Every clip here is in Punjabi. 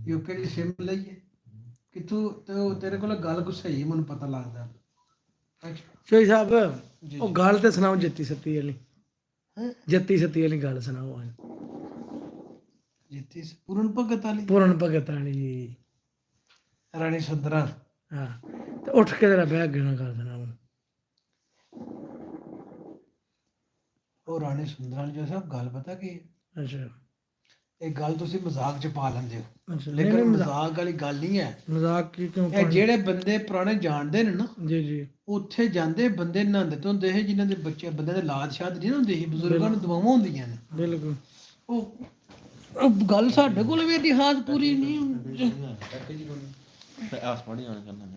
ਯੂਕੇ ਦੀ ਸਿਮ ਲਈਏ ਕਿੱਥੋਂ ਤੇ ਉਹ ਤੇਰੇ ਕੋਲ ਗੱਲ ਕੁਛ ਸਹੀ ਹੈ, ਮੈਨੂੰ ਪਤਾ ਲੱਗਦਾ। ਅੱਛਾ ਸ਼ੋਈ ਸਾਹਿਬ ਜੀ ਉਹ ਜੀ ਗੱਲ ਤੇ ਸੁਣਾਓ ਜੱਤੀ ਸੱਤੀ ਵਾਲੀ। ਹੈਂ? ਜੱਤੀ ਸੱਤੀ ਵਾਲੀ ਗੱਲ ਸੁਣਾਓ ਅੱਜ। ਜਿੱਤੀ ਪੂਰਨ ਭਗਤ ਵਾਲੀ ਪੂਰਨ ਭਗਤ ਵਾਲੀ ਜੀ। ਰਾਣੀ ਸੁੰਦਰਾ। ਹਾਂ ਤੇ ਉੱਠ ਕੇ ਤੇਰਾ ਵਿਆਹ ਅੱਗੇ ਨਾ ਕਰ ਦੇਣਾ ਹੁਣ। ਉਹ ਰਾਣੀ ਸੁੰਦਰਾ ਵਾਲੀ ਜੋ ਸਾਹਿਬ ਗੱਲ ਪਤਾ ਕੀ ਹੈ? ਅੱਛਾ ਇਹ ਗੱਲ ਤੁਸੀਂ ਮਜ਼ਾਕ 'ਚ ਪਾ ਲੈਂਦੇ ਹੋ, ਅੱਛਾ ਨਹੀਂ ਲੇਕਿਨ ਨਹੀਂ ਮਜ਼ਾਕ ਵਾਲੀ ਗੱਲ ਨਹੀਂ ਹੈ। ਮਜ਼ਾਕ ਕੀ ਕਿਉਂ ਇਹ ਜਿਹੜੇ ਬੰਦੇ ਪੁਰਾਣੇ ਜਾਣਦੇ ਨੇ ਨਾ, ਜੀ ਜੀ ਉੱਥੇ ਜਾਂਦੇ ਬੰਦੇ ਨਹਾਉਂਦੇ ਧੋਂਦੇ ਸੀ, ਜਿਨ੍ਹਾਂ ਦੇ ਬੱਚੇ ਬੰਦੇ ਦੇ ਲਾਦ ਸ਼ਾਦ ਨਹੀਂ ਹੁੰਦੀ ਸੀ, ਬਜ਼ੁਰਗਾਂ ਨੂੰ ਦੁਆਵਾਂ ਹੁੰਦੀਆਂ ਨੇ। ਬਿਲਕੁਲ ਉਹ ਗੱਲ ਸਾਡੇ ਕੋਲ ਵੀ ਇਤਿਹਾਸ ਪੂਰੀ ਨਹੀਂ।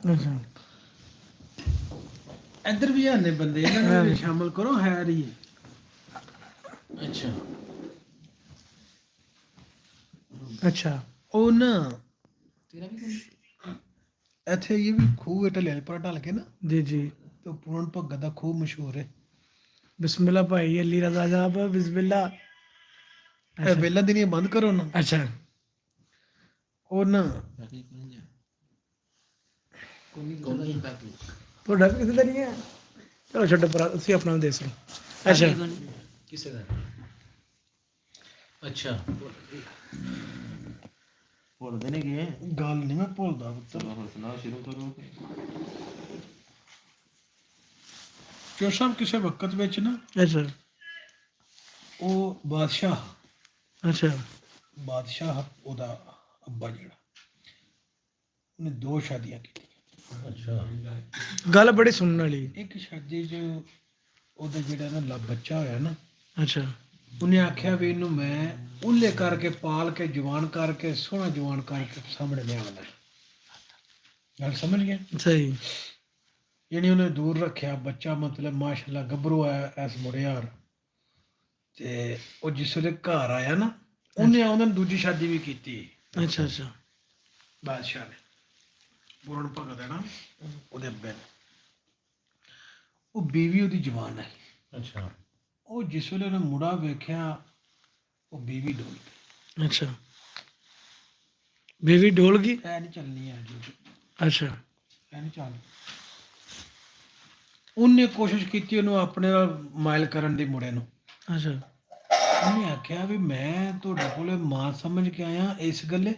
ਅੱਛਾ ਇੱਧਰ ਵੀ ਆਨੇ ਬੰਦੇ, ਇਹਨਾਂ ਨੂੰ ਵੀ ਸ਼ਾਮਲ ਕਰੋ, ਹੈ ਰਹੀ। ਅੱਛਾ ਅੱਛਾ ਉਹ ਨਾ ਇੱਥੇ ਇਹ ਵੀ ਖੂਹ ਹੈ ਢਲਿਆਂ ਪਰ ਢਲ ਕੇ ਨਾ, ਜੀ ਜੀ ਤੇ ਪੂਰਨ ਭਗਤ ਦਾ ਖੂਹ ਮਸ਼ਹੂਰ ਹੈ। ਬਿਸਮਿल्ला ਭਾਈ ਅਲੀ ਰਜ਼ਾ ਸਾਹਿਬ ਬਿਸਮਿल्ला। ਇਹ ਵੇਲਾ ਦਿਨੀਆਂ ਬੰਦ ਕਰੋ ਨਾ। ਅੱਛਾ ਉਹ ਨਾ ਤੁਹਾਡਾ ਕਿਸੇ ਦਾ ਨਹੀਂ ਹੈ। ਚਲੋ ਛੱਡੋ ਪਰ ਅਸੀਂ ਆਪਣਾ ਵੀ ਦੇਖ ਲਓ। ਅੱਛਾ ਕਿਸੇ ਦਾ ਅੱਛਾ ਭੁੱਲਦੇ ਨੇ ਕੀ ਗੱਲ ਨਹੀਂ ਮੈਂ ਭੁੱਲਦਾ ਪੁੱਤਰ। ਸੁਣਾ ਸ਼ੁਰੂ ਕਰੋ। ਜੋ ਸਾਹਿਬ ਕਿਸੇ ਵਕਤ ਵਿੱਚ ਨਾ ਅੱਛਾ ਉਹ ਅੱਛਾ ਬਾਦਸ਼ਾਹ ਉਹਦਾ ਅੱਬਾ ਜਿਹੜਾ, ਉਹਨੇ 2 ਸ਼ਾਦੀਆਂ ਕੀਤੀਆਂ। ਅੱਛਾ ਗੱਲ ਬੜੀ ਸੁਣਨ ਵਾਲੀ। ਇੱਕ ਸ਼ਾਦੀ 'ਚ ਉਹਦਾ ਜਿਹੜਾ ਨਾ ਬੱਚਾ ਹੋਇਆ ਨਾ, ਅੱਛਾ ਉਹਨੇ ਆਖਿਆ ਵੀ ਇਹਨੂੰ ਮੈਂ ਉੱਲੇ ਕਰਕੇ ਪਾਲ ਕੇ ਜਵਾਨ ਕਰਕੇ ਸੋਹਣਾ ਜਵਾਨ ਕਰਕੇ ਸਾਹਮਣੇ ਲਿਆਉਣਾ। ਗੱਲ ਸਮਝ ਗਿਆ? ਸਹੀ ਯਾਨੀ ਉਹਨੇ ਦੂਰ ਰੱਖਿਆ ਬੱਚਾ, ਮਤਲਬ ਮਾਸ਼ਾਅੱਲਾ ਗੱਭਰੂ ਆਇਆ ਐਸ ਮੁੜਿਆਰ। ਤੇ ਉਹ ਜਿਸ ਵੇਲੇ ਘਰ ਆਇਆ ਨਾ, ਉਹਨੇ ਉਹਨਾਂ ਨੇ ਦੂਜੀ ਸ਼ਾਦੀ ਵੀ ਕੀਤੀ ਅੱਛਾ ਅੱਛਾ ਬਾਦਸ਼ਾਹ ਨੇ। ਪੂਰਨ ਭਗਤ ਹੈ ਨਾ ਉਹਦੇ ਅੱਬੇ ਨੇ। ਉਹ ਬੀਵੀ ਉਹਦੀ ਜਵਾਨ ਹੈ। ਅੱਛਾ ਉਹ ਜਿਸ ਵੇਲੇ ਉਹਨੇ ਮੁੰਡਾ ਵੇਖਿਆ, ਉਹ ਬੀਵੀ ਡੋਲ ਗਈ। ਅੱਛਾ ਬੀਵੀ ਡੋਲ ਗਈ। ਐ ਨਹੀਂ ਚੱਲਣੀ ਹੈ ਜੀ, ਅੱਛਾ ਐ ਨਹੀਂ ਚੱਲ। ਉਹਨੇ ਕੋਸ਼ਿਸ਼ ਕੀਤੀ ਉਹਨੂੰ ਆਪਣੇ ਨਾਲ ਮਾਇਲ ਕਰਨ ਦੀ ਮੁੰਡੇ ਨੂੰ। ਅੱਛਾ ਉਹਨੇ ਆਖਿਆ ਵੀ ਮੈਂ ਤੁਹਾਡੇ ਕੋਲੇ ਮਾਂ ਸਮਝ ਕੇ ਆਇਆ ਇਸ ਗੱਲੇ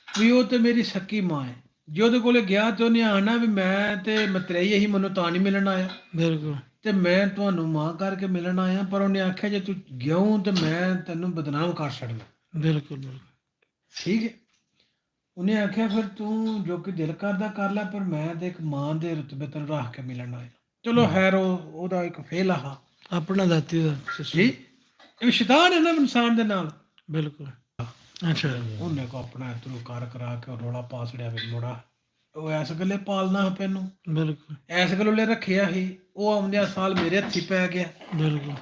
ਵੀ ਉਹ ਤੇ ਮੇਰੀ ਸੱਕੀ ਮਾਂ ਹੈ। ਜੇ ਉਹਦੇ ਕੋਲੇ ਗਿਆ ਤੇ ਉਹਨੇ ਆਣਾ ਵੀ ਮੈਂ ਤੇ ਮਤਰੇਈ ਇਹੀ ਮੈਨੂੰ ਤਾਂ ਨਹੀਂ ਮਿਲਣ ਆਇਆ ਬਿਲਕੁਲ ਤੇ ਮੈਂ ਤੁਹਾਨੂੰ ਮਾਂ ਕਰਕੇ ਮਿਲਣ ਆਇਆ। ਪਰ ਉਹਨੇ ਆਖਿਆ ਜੇ ਤੂੰ ਗਿਓ ਤੇ ਮੈਂ ਤੈਨੂੰ ਬਦਨਾਮ ਕਰ ਛੱਡਣਾ। ਬਿਲਕੁਲ ਬਿਲਕੁਲ ਠੀਕ ਹੈ। ਉਹਨੇ ਆਖਿਆ ਫਿਰ ਤੂੰ ਜੋ ਕਿ ਦਿਲ ਕਰਦਾ ਕਰ ਲੈ, ਪਰ ਮੈਂ ਤੇ ਇੱਕ ਮਾਂ ਦੇ ਰੁਤਬੇ ਤੈਨੂੰ ਰੱਖ ਕੇ ਮਿਲਣ ਆਇਆ। ਚਲੋ ਖੈਰ ਉਹਦਾ ਇੱਕ ਫੇਲ ਆ ਆਪਣਾ ਦਾਤੀ ਦਾ ਜੀ। ਇਹ ਸ਼ੈਤਾਨ ਹੈ ਨਾ ਇਨਸਾਨ ਦੇ ਨਾਲ। ਬਿਲਕੁਲ ਅੱਛਾ ਉਹਨੇ ਕੋ ਆਪਣਾ ਇਧਰੋਂ ਕਰ ਕਰਾ ਕੇ ਰੌਲਾ ਪਾ ਛੜਿਆ ਵੀ ਮੁੰਡਾ ਉਹ ਐਸ ਗੱਲੇ ਪਾਲਣਾ ਪੈਨੂੰ, ਬਿਲਕੁਲ ਐਸ ਗੱਲੋਂ ਰੱਖਿਆ ਸੀ। ਉਹ ਆਉਂਦਿਆਂ ਸਾਲ ਮੇਰੇ ਹੱਥੀ ਪੈ ਗਿਆ। ਬਿਲਕੁਲ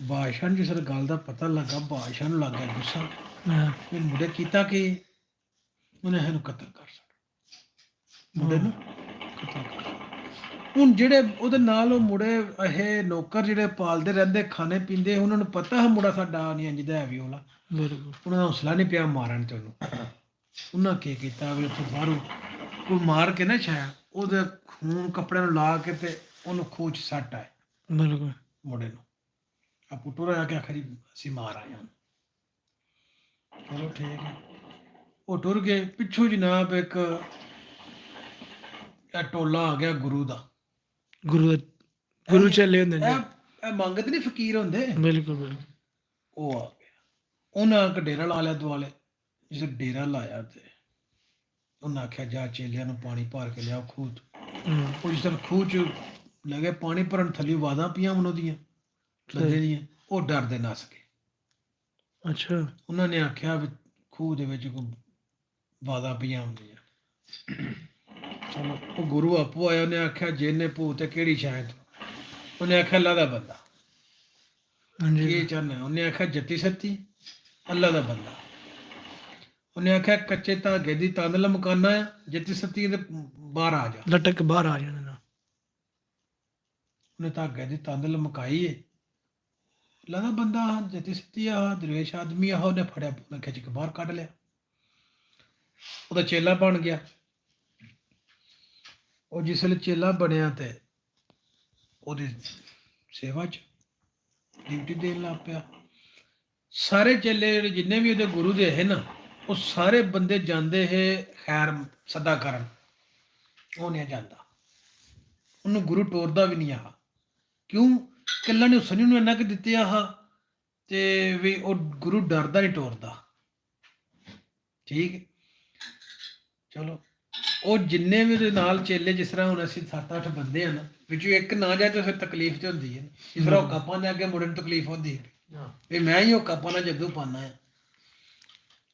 ਬਾਦਸ਼ਾਹ ਨੂੰ ਜਿਸ ਗੱਲ ਦਾ ਪਤਾ ਲੱਗਾ, ਬਾਦਸ਼ਾਹ ਨੂੰ ਲੱਗ ਗਿਆ ਗੁੱਸਾ ਹਾਂ ਵੀ ਮੁੰਡੇ ਕੀਤਾ ਕਿ ਉਹਨੇ ਇਹਨੂੰ ਕਤਲ ਕਰ ਛੱਡਿਆ। ਮੁੰਡੇ ਨੂੰ ਕਤਲ ਕਰ ਛੱਡਿਆ। ਹੁਣ ਜਿਹੜੇ ਉਹਦੇ ਨਾਲ ਉਹ ਮੁੰਡੇ ਇਹ ਨੌਕਰ ਜਿਹੜੇ ਪਾਲਦੇ ਰਹਿੰਦੇ ਖਾਣੇ ਪੀਂਦੇ, ਉਹਨਾਂ ਨੂੰ ਪਤਾ ਹੈ ਮੁੰਡਾ ਸਾਡਾ ਨਹੀਂ ਇੰਜਦਾ ਹੈ ਵੀ ਉਹਲਾ। ਬਿਲਕੁਲ ਉਹਨਾਂ ਦਾ ਹੌਸਲਾ ਨਹੀਂ ਪਿਆ ਮਾਰਨ ਤੇ ਉਹਨੂੰ। ਉਹਨਾਂ ਕੀ ਕੀਤਾ ਵੀ ਉੱਥੋਂ ਬਾਹਰੋਂ ਕੋਈ ਮਾਰ ਕੇ ਨਾ ਛਾਇਆ, ਉਹਦੇ ਖੂਨ ਕੱਪੜਿਆਂ ਨੂੰ ਲਾ ਕੇ ਤੇ ਉਹਨੂੰ ਖੂਹ 'ਚ ਸੱਟ ਆਏ ਬਿਲਕੁਲ ਮੁੰਡੇ ਨੂੰ। ਆਪੂ ਟੁਰਿਆ ਕੇ ਆਖਰੀ ਅਸੀਂ ਮਾਰ ਆਏ ਹਾਂ। ਚਲੋ ਠੀਕ ਹੈ। ਉਹ ਟੁਰ ਗਏ। ਪਿੱਛੋਂ ਜਨਾਬ ਇੱਕ ਇਹ ਟੋਲਾ ਆ ਗਿਆ ਗੁਰੂ ਦਾ। ਗੁਰੂ ਚੱਲੇ ਹੁੰਦੇ ਨੇ। ਇਹ ਮੰਗਤ ਨਹੀਂ ਫਕੀਰ ਹੁੰਦੇ। ਬਿਲਕੁਲ ਬਿਲਕੁਲ ਉਹ ਆ ਗਿਆ। ਉਹਨਾਂ ਇੱਕ ਡੇਰਾ ਲਾ ਲਿਆ ਦੁਆਲੇ। ਜਿਸ ਡੇਰਾ ਲਾਇਆ ਤੇ ਉਹਨਾਂ ਆਖਿਆ ਜਾ ਚੇਲਿਆਂ ਨੂੰ ਪਾਣੀ ਭਰ ਕੇ ਲਿਆਓ ਖੂਹ 'ਚ। ਉਹ ਜਿਸ ਤਰ੍ਹਾਂ ਖੂਹ 'ਚ ਲੱਗੇ ਪਾਣੀ ਭਰਨ, ਥੱਲੇ ਆਵਾਜ਼ਾਂ ਪਈਆਂ ਉਹਨਾਂ ਦੀਆਂ ਬੰਦੇ ਦੀਆਂ। ਉਹ ਡਰਦੇ ਨੱਸ ਗਏ। ਅੱਛਾ ਉਹਨਾਂ ਨੇ ਆਖਿਆ ਵੀ ਖੂਹ ਦੇ ਵਿੱਚ ਕੋਈ ਆਵਾਜ਼ਾਂ ਪਈਆਂ ਹੁੰਦੀਆਂ। ਚਲੋ ਉਹ ਗੁਰੂ ਆਪੋ ਆਇਆ। ਉਹਨੇ ਆਖਿਆ ਜਿਹਨੇ ਭੂਤ ਤੇ ਕਿਹੜੀ ਸ਼ਾਇਦ। ਉਹਨੇ ਆਖਿਆ ਅੱਲਾ ਦਾ ਬੰਦਾ। ਹਾਂਜੀ ਕੀ ਚਾਹੁੰਦਾ? ਉਹਨੇ ਆਖਿਆ ਜੱਤੀ ਸੱਤੀ ਅੱਲਾ ਦਾ ਬੰਦਾ। ਉਹਨੇ ਆਖਿਆ ਕੱਚੇ ਧਾਗੇ ਦੀ ਤੰਦ ਲਮਕਾਨਾ ਆ, ਜੱਤੀ ਸੱਤੀ ਦੇ ਬਾਹਰ ਆ ਜਾ। ਲਟਕ ਬਾਹਰ ਆ ਜਾਣਾ ਨਾ। ਉਹਨੇ ਧਾਗੇ ਦੀ ਤੰਦ ਲਮਕਾਈ ਏ, ਲੱਗਦਾ ਬੰਦਾ ਜਤੀ ਸਤੀ ਆ ਦਰਵੇਸ਼ ਆਦਮੀ ਆ, ਉਹਨੇ ਫੜਿਆ, ਉਹਨੇ ਖਿੱਚ ਕੇ ਬਾਹਰ ਕੱਢ ਲਿਆ। ਉਹਦਾ ਚੇਲਾ ਬਣ ਗਿਆ। ਉਹ ਜਿਸ ਵੇਲੇ ਚੇਲਾ ਬਣਿਆ ਤੇ ਉਹਦੀ ਸੇਵਾ 'ਚ ਡਿਊਟੀ ਦੇਣ ਲੱਗ ਪਿਆ। ਸਾਰੇ ਚੇਲੇ ਜਿਹੜੇ ਜਿੰਨੇ ਵੀ ਉਹਦੇ ਗੁਰੂ ਦੇ ਹੈ ਨਾ, ਉਹ ਸਾਰੇ ਬੰਦੇ ਜਾਂਦੇ ਹੈ ਖੈਰ ਸਦਾ ਕਰਨ, ਉਹ ਨਹੀਂ ਜਾਂਦਾ। ਉਹਨੂੰ ਗੁਰੂ ਟੋਰਦਾ ਵੀ ਨਹੀਂ ਆ। ਕਿਉਂ? ਕਿੱਲਾ ਨੇ ਹੁਸਨ ਨੂੰ ਇੰਨਾ ਕਿ ਦਿੱਤੇ ਆਹ ਤੇ ਵੀ ਉਹ ਗੁਰੂ ਡਰਦਾ ਨਹੀਂ ਟੋਰਦਾ। ਠੀਕ ਹੈ। ਚਲੋ ਉਹ ਜਿੰਨੇ ਵੀ ਉਹਦੇ ਨਾਲ ਚੇਲੇ, ਜਿਸ ਤਰ੍ਹਾਂ ਹੁਣ ਅਸੀਂ 7-8 ਬੰਦੇ ਹਨ, ਵਿੱਚੋਂ ਇੱਕ ਨਾ ਜਾਏ ਤਾਂ ਫਿਰ ਤਕਲੀਫ ਤੇ ਹੁੰਦੀ ਹੈ। ਜਿਸ ਤਰ੍ਹਾਂ ਉਹ ਕਾਪਾਂ ਦੇ ਅੱਗੇ ਮੁੰਡੇ ਨੂੰ ਤਕਲੀਫ ਹੁੰਦੀ ਹੈ ਵੀ ਮੈਂ ਹੀ ਉਹ ਕਾਪਾਂ ਨਾਲ ਜੱਗੂ ਪਾਉਣਾ ਹੈ।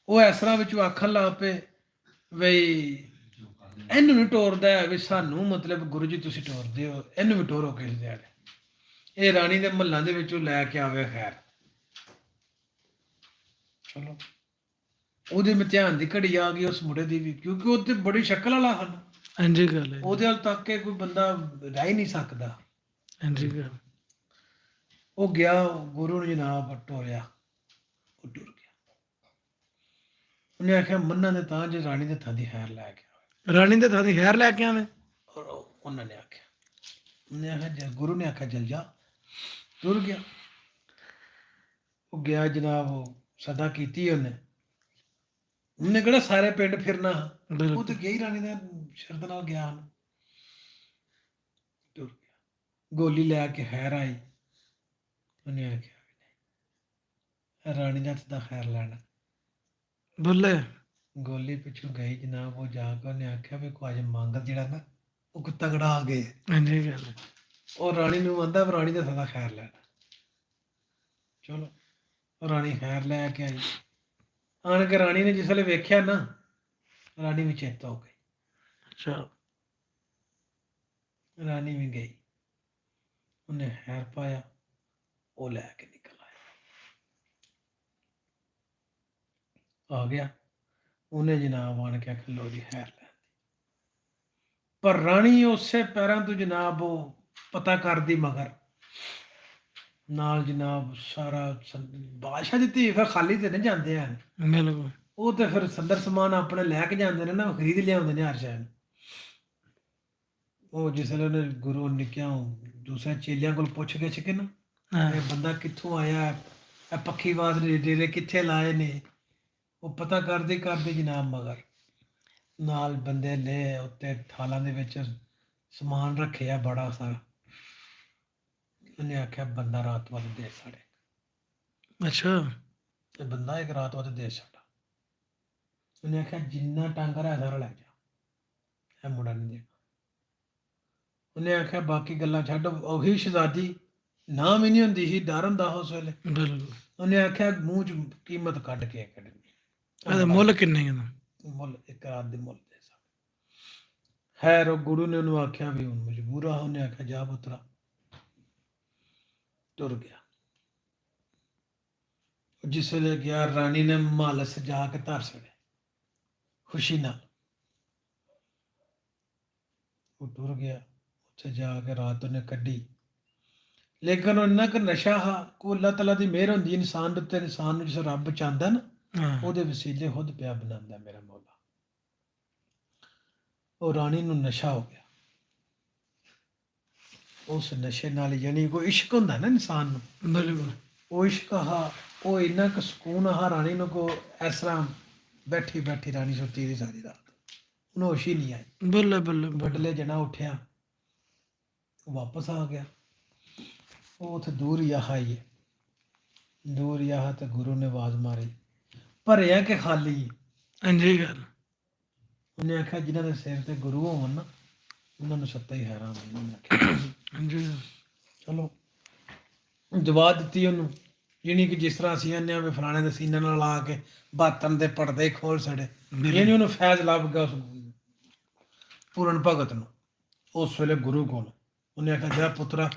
ਉਹ ਇਸ ਤਰ੍ਹਾਂ ਵਿੱਚੋਂ ਆਖਣ ਲੱਗ ਪਏ ਬਈ ਇਹਨੂੰ ਨਹੀਂ ਟੋਰਦਾ ਹੈ, ਵੀ ਸਾਨੂੰ ਮਤਲਬ ਗੁਰੂ ਜੀ ਤੁਸੀਂ ਟੋਰਦੇ ਹੋ, ਇਹਨੂੰ ਵੀ ਟੋਰੋ ਕਿਸ ਦਿਹਾੜੇ। ਇਹ ਰਾਣੀ ਦੇ ਮਹੱਲਾਂ ਦੇ ਵਿੱਚੋਂ ਲੈ ਕੇ ਆਵੇ ਖੈਰ। ਚਲੋ ਉਹਦੇ ਇਮਤਿਹਾਨ ਦੀ ਘੜੀ ਆ ਗਈ ਉਸ ਮੁੰਡੇ ਦੀ ਵੀ, ਕਿਉਂਕਿ ਉਹ ਤੇ ਬੜੀ ਸ਼ਕਲ ਵਾਲਾ ਹਨ। ਹਾਂਜੀ ਗੱਲ ਹੈ, ਉਹਦੇ ਵੱਲ ਤੱਕ ਕੇ ਕੋਈ ਬੰਦਾ ਰਹਿ ਹੀ ਨਹੀਂ ਸਕਦਾ। ਹਾਂਜੀ ਗੱਲ। ਉਹ ਗਿਆ, ਗੁਰੂ ਨੂੰ ਜਨਾਬ ਟੋਰਿਆ, ਉਹ ਟੁਰ ਗਿਆ। ਉਹਨੇ ਆਖਿਆ ਮੰਨਾ ਦੇ ਤਾਂ ਜੇ ਰਾਣੀ ਦੇ ਥਾਂ ਦੀ ਖੈਰ ਲੈ ਕੇ ਆਵੇ। ਰਾਣੀ ਦੇ ਥਾਂ ਦੀ ਖੈਰ ਲੈ ਕੇ ਆਵੇਂ। ਔਰ ਉਹਨਾਂ ਨੇ ਆਖਿਆ, ਉਹਨੇ ਆਖਿਆ, ਗੁਰੂ ਨੇ ਆਖਿਆ ਜਲ ਜਾ। ਟੁਰ ਗਿਆ। ਉਹ ਗਿਆ ਜਨਾਬ, ਉਹ ਸਦਾ ਕੀਤੀ ਉਹਨੇ ਕਿਹੜਾ ਸਾਰੇ ਪਿੰਡ ਫਿਰਨਾ, ਉਹ ਤੇ ਗਿਆ ਹੀ ਰਾਣੀ ਦੇ ਸ਼ਰਤ ਨਾਲ ਗਿਆ। ਟੁਰ ਗਿਆ। ਗੋਲੀ ਲੈ ਕੇ ਖੈਰ ਆਈ। ਉਹਨੇ ਆਖਿਆ ਰਾਣੀ ਦਾ ਸਦਾ ਖੈਰ ਲੈਣਾ। ਬੋਲੇ ਗੋਲੀ ਪਿੱਛੋਂ ਗਈ ਜਨਾਬ। ਉਹ ਜਾ ਕੇ ਉਹਨੇ ਆਖਿਆ ਵੀ ਕੋਈ ਮੰਗ ਜਿਹੜਾ ਨਾ ਉਹ ਕੋਈ ਤਗੜਾ ਆ ਗਏ। ਹਾਂਜੀ ਗੱਲ। ਉਹ ਰਾਣੀ ਨੂੰ ਆਂਦਾ ਰਾਣੀ ਦਾ ਸਦਾ ਖੈਰ ਲੈਣਾ। ਚਲੋ ਰਾਣੀ ਖੈਰ ਲੈ ਕੇ ਆਈ। ਆਣ ਕੇ ਰਾਣੀ ਨੇ ਜਿਸ ਵੇਲੇ ਵੇਖਿਆ ਨਾ, ਰਾਣੀ ਵੀ ਚੇਤਾ ਹੋ ਗਈ। ਅੱਛਾ। ਰਾਣੀ ਵੀ ਗਈ। ਉਹਨੇ ਖੈਰ ਪਾਇਆ, ਉਹ ਲੈ ਕੇ ਨਿਕਲ ਆ ਗਿਆ। ਉਹਨੇ ਜਨਾਬ ਆਣ ਕੇ ਆਖਿਆ ਲੋ ਜੀ ਖੈਰ ਲੈ। ਪਰ ਰਾਣੀ ਉਸੇ ਪੈਰਾਂ ਤੋਂ ਜਨਾਬ ਉਹ ਪਤਾ ਕਰਦੀ ਮਗਰ ਨਾਲ ਜਨਾਬ ਸਾਰਾ ਬਾਦਸ਼ਾਹ ਦੀ ਧੀ ਫਿਰ ਖਾਲੀ ਤੇ ਨਹੀਂ ਜਾਂਦੇ ਹਨ। ਬਿਲਕੁਲ। ਉਹ ਤੇ ਫਿਰ ਸੰਦਰ ਸਮਾਨ ਆਪਣੇ ਲੈ ਕੇ ਜਾਂਦੇ ਨੇ ਨਾ, ਖਰੀਦ ਲਿਆਉਂਦੇ ਨੇ ਹਰ ਸ਼ਹਿਰ। ਉਹ ਜਿਸ ਵੇਲੇ ਉਹਨੇ ਗੁਰੂ ਨਿੱਕਿਆ ਦੂਸਰੇ ਚੇਲਿਆਂ ਕੋਲ ਪੁੱਛ ਗਿੱਛ ਕੇ ਨਾ, ਇਹ ਬੰਦਾ ਕਿੱਥੋਂ ਆਇਆ, ਇਹ ਪੱਖੀਵਾਸ ਨੇ ਡੇਰੇ ਕਿੱਥੇ ਲਾਏ ਨੇ, ਉਹ ਪਤਾ ਕਰਦੇ ਕਰਦੇ ਜਨਾਬ ਮਗਰ ਨਾਲ ਬੰਦੇ ਲੈ ਉੱਤੇ ਥਾਲਾਂ ਦੇ ਵਿੱਚ ਸਮਾਨ ਰੱਖਿਆ ਬੜਾ ਸਾਰਾ। ਉਹਨੇ ਆਖਿਆ ਬੰਦਾ ਰਾਤ ਵਾਲੇ ਦੇ ਸਾੜੇ। ਅੱਛਾ। ਤੇ ਬੰਦਾ ਇੱਕ ਰਾਤ ਵਾਲੇ ਦੇ ਸਾਡਾ। ਉਹਨੇ ਆਖਿਆ ਜਿੰਨਾ ਟਾਂਗਰ ਹੈ ਸਾਰਾ ਲੈ ਜਾ, ਇਹ ਮੁੰਡਾ ਨਹੀਂ ਦੇਣਾ। ਉਹਨੇ ਆਖਿਆ ਬਾਕੀ ਗੱਲਾਂ ਛੱਡ। ਉਹੀ ਸ਼ਹਿਜ਼ਾਦੀ ਨਾਮ ਹੀ ਨਹੀਂ ਹੁੰਦੀ ਸੀ, ਡਰ ਹੁੰਦਾ ਉਸ ਵੇਲੇ। ਬਿਲਕੁਲ। ਉਹਨੇ ਆਖਿਆ ਮੂੰਹ ਚ ਕੀਮਤ ਕੱਢ ਕੇ ਕੱਢਣੀ। ਇਹਦਾ ਮੁੱਲ ਕਿੰਨੇ ਇਹਦਾ? ਮੁੱਲ ਇੱਕ ਰਾਤ ਦੇ ਮੁੱਲ ਦੇ ਸਾਂ। ਖੈਰ ਉਹ ਗੁਰੂ ਨੇ ਉਹਨੂੰ ਆਖਿਆ ਵੀ ਹੁਣ ਮਜਬੂਰ ਆ। ਉਹਨੇ ਆਖਿਆ ਜਾ ਪੁੱਤਰਾ। ਤੁਰ ਗਿਆ। ਜਿਸ ਵੇਲੇ ਗਿਆ ਰਾਣੀ ਨੇ ਮਹੱਲ ਸਜਾ ਕੇ ਧਰ ਛੱਡਿਆ ਖੁਸ਼ੀ ਨਾਲ। ਉਹ ਟੁਰ ਗਿਆ। ਉੱਥੇ ਜਾ ਕੇ ਰਾਤ ਉਹਨੇ ਕੱਢੀ। ਲੇਕਿਨ ਉਹ ਇੰਨਾ ਕੁ ਨਸ਼ਾ ਹਾ ਕੋ ਅੱਲਾਹ ਤਾਲਾ ਦੀ ਮਿਹਰ ਹੁੰਦੀ ਇਨਸਾਨ ਦੇ ਉੱਤੇ। ਇਨਸਾਨ ਨੂੰ ਜਿਸ ਰੱਬ ਚਾਹੁੰਦਾ ਨਾ, ਉਹਦੇ ਵਸੀਲੇ ਖੁਦ ਪਿਆ ਬਣਾਉਂਦਾ ਮੇਰਾ ਮੌਲਾ। ਉਹ ਰਾਣੀ ਨੂੰ ਨਸ਼ਾ ਹੋ ਗਿਆ। ਉਸ ਨਸ਼ੇ ਨਾਲ ਯਾਨੀ ਕੋਈ ਇਸ਼ਕ ਹੁੰਦਾ ਨਾ ਇਨਸਾਨ ਨੂੰ, ਬਿਲਕੁਲ। ਉਹ ਇਸ਼ਕ ਹਾ, ਉਹ ਇੰਨਾ ਕੁ ਸਕੂਨ ਆ ਰਾਣੀ ਨੂੰ ਕੋ ਇਸ ਤਰ੍ਹਾਂ ਬੈਠੀ ਬੈਠੀ ਰਾਣੀ ਸੁੱਤੀ ਦੀ ਸਾਰੀ ਰਾਤ, ਉਹਨੂੰ ਹੋਸ਼ ਹੀ ਨਹੀਂ ਆਈ। ਬੱਲੇ ਬੱਲੇ। ਬਡਲੇ ਜਣਾ ਉੱਠਿਆ, ਵਾਪਸ ਆ ਗਿਆ। ਉਹ ਉੱਥੇ ਦੂਰ ਯਾਹ ਆਈ ਹੈ, ਦੂਰ ਯਾਹ ਤੇ ਗੁਰੂ ਨੇ ਆਵਾਜ਼ ਮਾਰੀ, ਭਰਿਆ ਕਿ ਖਾਲੀ। ਹਾਂਜੀ ਗੱਲ। ਉਹਨੇ ਆਖਿਆ ਜਿਨ੍ਹਾਂ ਦੇ ਸਿਰ ਤੇ ਗੁਰੂ ਹੋਣ ਨਾ, ਉਹਨਾਂ ਨੂੰ ਸੱਤਾ ਹੀ ਹੈਰਾਨ ਹੋਣਾ। ਹਾਂਜੀ। ਚਲੋ ਜਵਾਬ ਦਿੱਤੀ ਉਹਨੂੰ, ਜਿਹਨੀ ਕਿ ਜਿਸ ਤਰ੍ਹਾਂ ਅਸੀਂ ਆਨੇ ਆ ਵੀ ਫਲਾਣੇ ਦੇ ਸੀਨੇ ਨਾਲ ਲਾ ਕੇ ਬਾਤਨ ਦੇ ਪਰਦੇ ਖੋਲ ਛੜੇ, ਇਹਨੇ ਉਹਨੂੰ ਫੈਜ਼ ਲੱਭ ਗਿਆ ਉਸ ਪੂਰਨ ਭਗਤ ਨੂੰ। ਉਸ ਵੇਲੇ ਗੁਰੂ ਕੋਲ ਉਹਨੇ ਆਖਿਆ ਜਾ ਪੁੱਤਰਾ,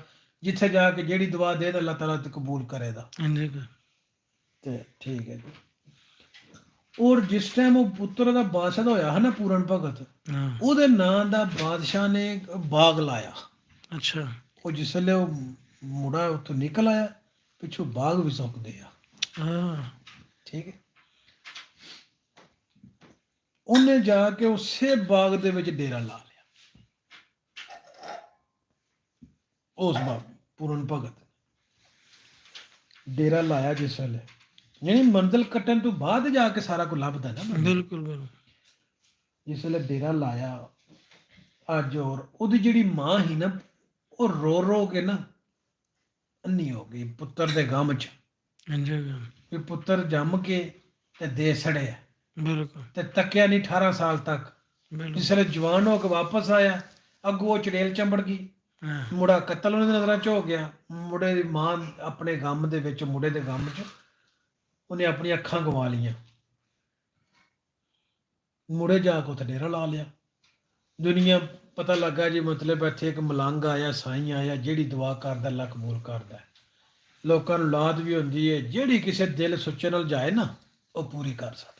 ਜਿੱਥੇ ਜਾ ਕੇ ਜਿਹੜੀ ਦੁਆ ਦੇ ਅੱਲਾਹ ਤਾਲਾ ਤੇ ਕਬੂਲ ਕਰੇਗਾ। ਹਾਂਜੀ। ਤੇ ਠੀਕ ਹੈ ਜੀ। ਔਰ ਜਿਸ ਟਾਈਮ ਉਹ ਪੁੱਤਰ ਦਾ ਬਾਦਸ਼ਾਹ ਹੋਇਆ ਹੈ ਨਾ ਪੂਰਨ ਭਗਤ, ਉਹਦੇ ਨਾਂ ਦਾ ਬਾਦਸ਼ਾਹ ਨੇ ਬਾਗ ਲਾਇਆ। ਅੱਛਾ। ਉਹ ਜਿਸ ਵੇਲੇ ਉਹ ਮੁੰਡਾ ਉੱਥੋਂ ਨਿਕਲ ਆਇਆ, ਪਿੱਛੋਂ ਬਾਗ ਵੀ ਸੁੱਕਦੇ ਆ, ਹਾਂ ਠੀਕ ਹੈ। ਉਹਨੇ ਜਾ ਕੇ ਉਸੇ ਬਾਗ ਦੇ ਵਿੱਚ ਡੇਰਾ ਲਾ ਲਿਆ, ਉਸ ਬਾਗ ਪੂਰਨ ਭਗਤ ਡੇਰਾ ਲਾਇਆ ਜਿਸ ਵੇਲੇ, ਯਾਨੀ ਮੰਜ਼ਿਲ ਕੱਟਣ ਤੋਂ ਬਾਅਦ ਜਾ ਕੇ ਸਾਰਾ ਕੁਝ ਲੱਭਦਾ ਨਾ ਬੰਦਾ। ਬਿਲਕੁਲ ਬਿਲਕੁਲ ਜਿਸ ਵੇਲੇ ਡੇਰਾ ਲਾਇਆ ਅੱਜ, ਔਰ ਉਹਦੀ ਜਿਹੜੀ ਮਾਂ ਸੀ ਨਾ, ਉਹ ਰੋ ਰੋ ਕੇ ਨਾ ਅੰਨੀ ਹੋ ਗਈ ਪੁੱਤਰ ਦੇ ਗਮ 'ਚ, ਹਾਂਜੀ ਵੀ ਪੁੱਤਰ ਜੰਮ ਕੇ ਤੇ ਦੇ ਸੜਿਆ, ਬਿਲਕੁਲ ਤੇ ਤੱਕਿਆ ਨਹੀਂ 18 ਸਾਲ ਤੱਕ। ਬਿਲਕੁਲ ਜਿਸ ਵੇਲੇ ਜਵਾਨ ਹੋ ਕੇ ਵਾਪਸ ਆਇਆ, ਅੱਗੋਂ ਉਹ ਚੜੇਲ ਚੰਬੜ ਗਈ, ਹਾਂ ਮੁੰਡਾ ਕਤਲ ਉਹਦੀ ਨਜ਼ਰਾਂ 'ਚ ਹੋ ਗਿਆ। ਮੁੰਡੇ ਦੀ ਮਾਂ ਆਪਣੇ ਗਮ ਦੇ ਵਿੱਚ, ਮੁੰਡੇ ਦੇ ਗਮ 'ਚ ਉਹਨੇ ਆਪਣੀਆਂ ਅੱਖਾਂ ਗਵਾ ਲਈਆਂ। ਮੁੜੇ ਜਾ ਕੇ ਉੱਥੇ ਡੇਰਾ ਲਾ ਲਿਆ। ਦੁਨੀਆ ਪਤਾ ਲੱਗਾ ਜੀ, ਮਤਲਬ ਇੱਥੇ ਇੱਕ ਮਲੰਗ ਆਇਆ, ਸਾਈਂ ਆਇਆ, ਜਿਹੜੀ ਦੁਆ ਕਰਦਾ ਅੱਲਾ ਕਬੂਲ ਕਰਦਾ। ਲੋਕਾਂ ਨੂੰ ਔਲਾਦ ਵੀ ਹੁੰਦੀ ਹੈ, ਜਿਹੜੀ ਕਿਸੇ ਦਿਲ ਸੁੱਚੇ ਨਾਲ ਜਾਏ ਨਾ, ਉਹ ਪੂਰੀ ਕਰ ਸਕਦਾ।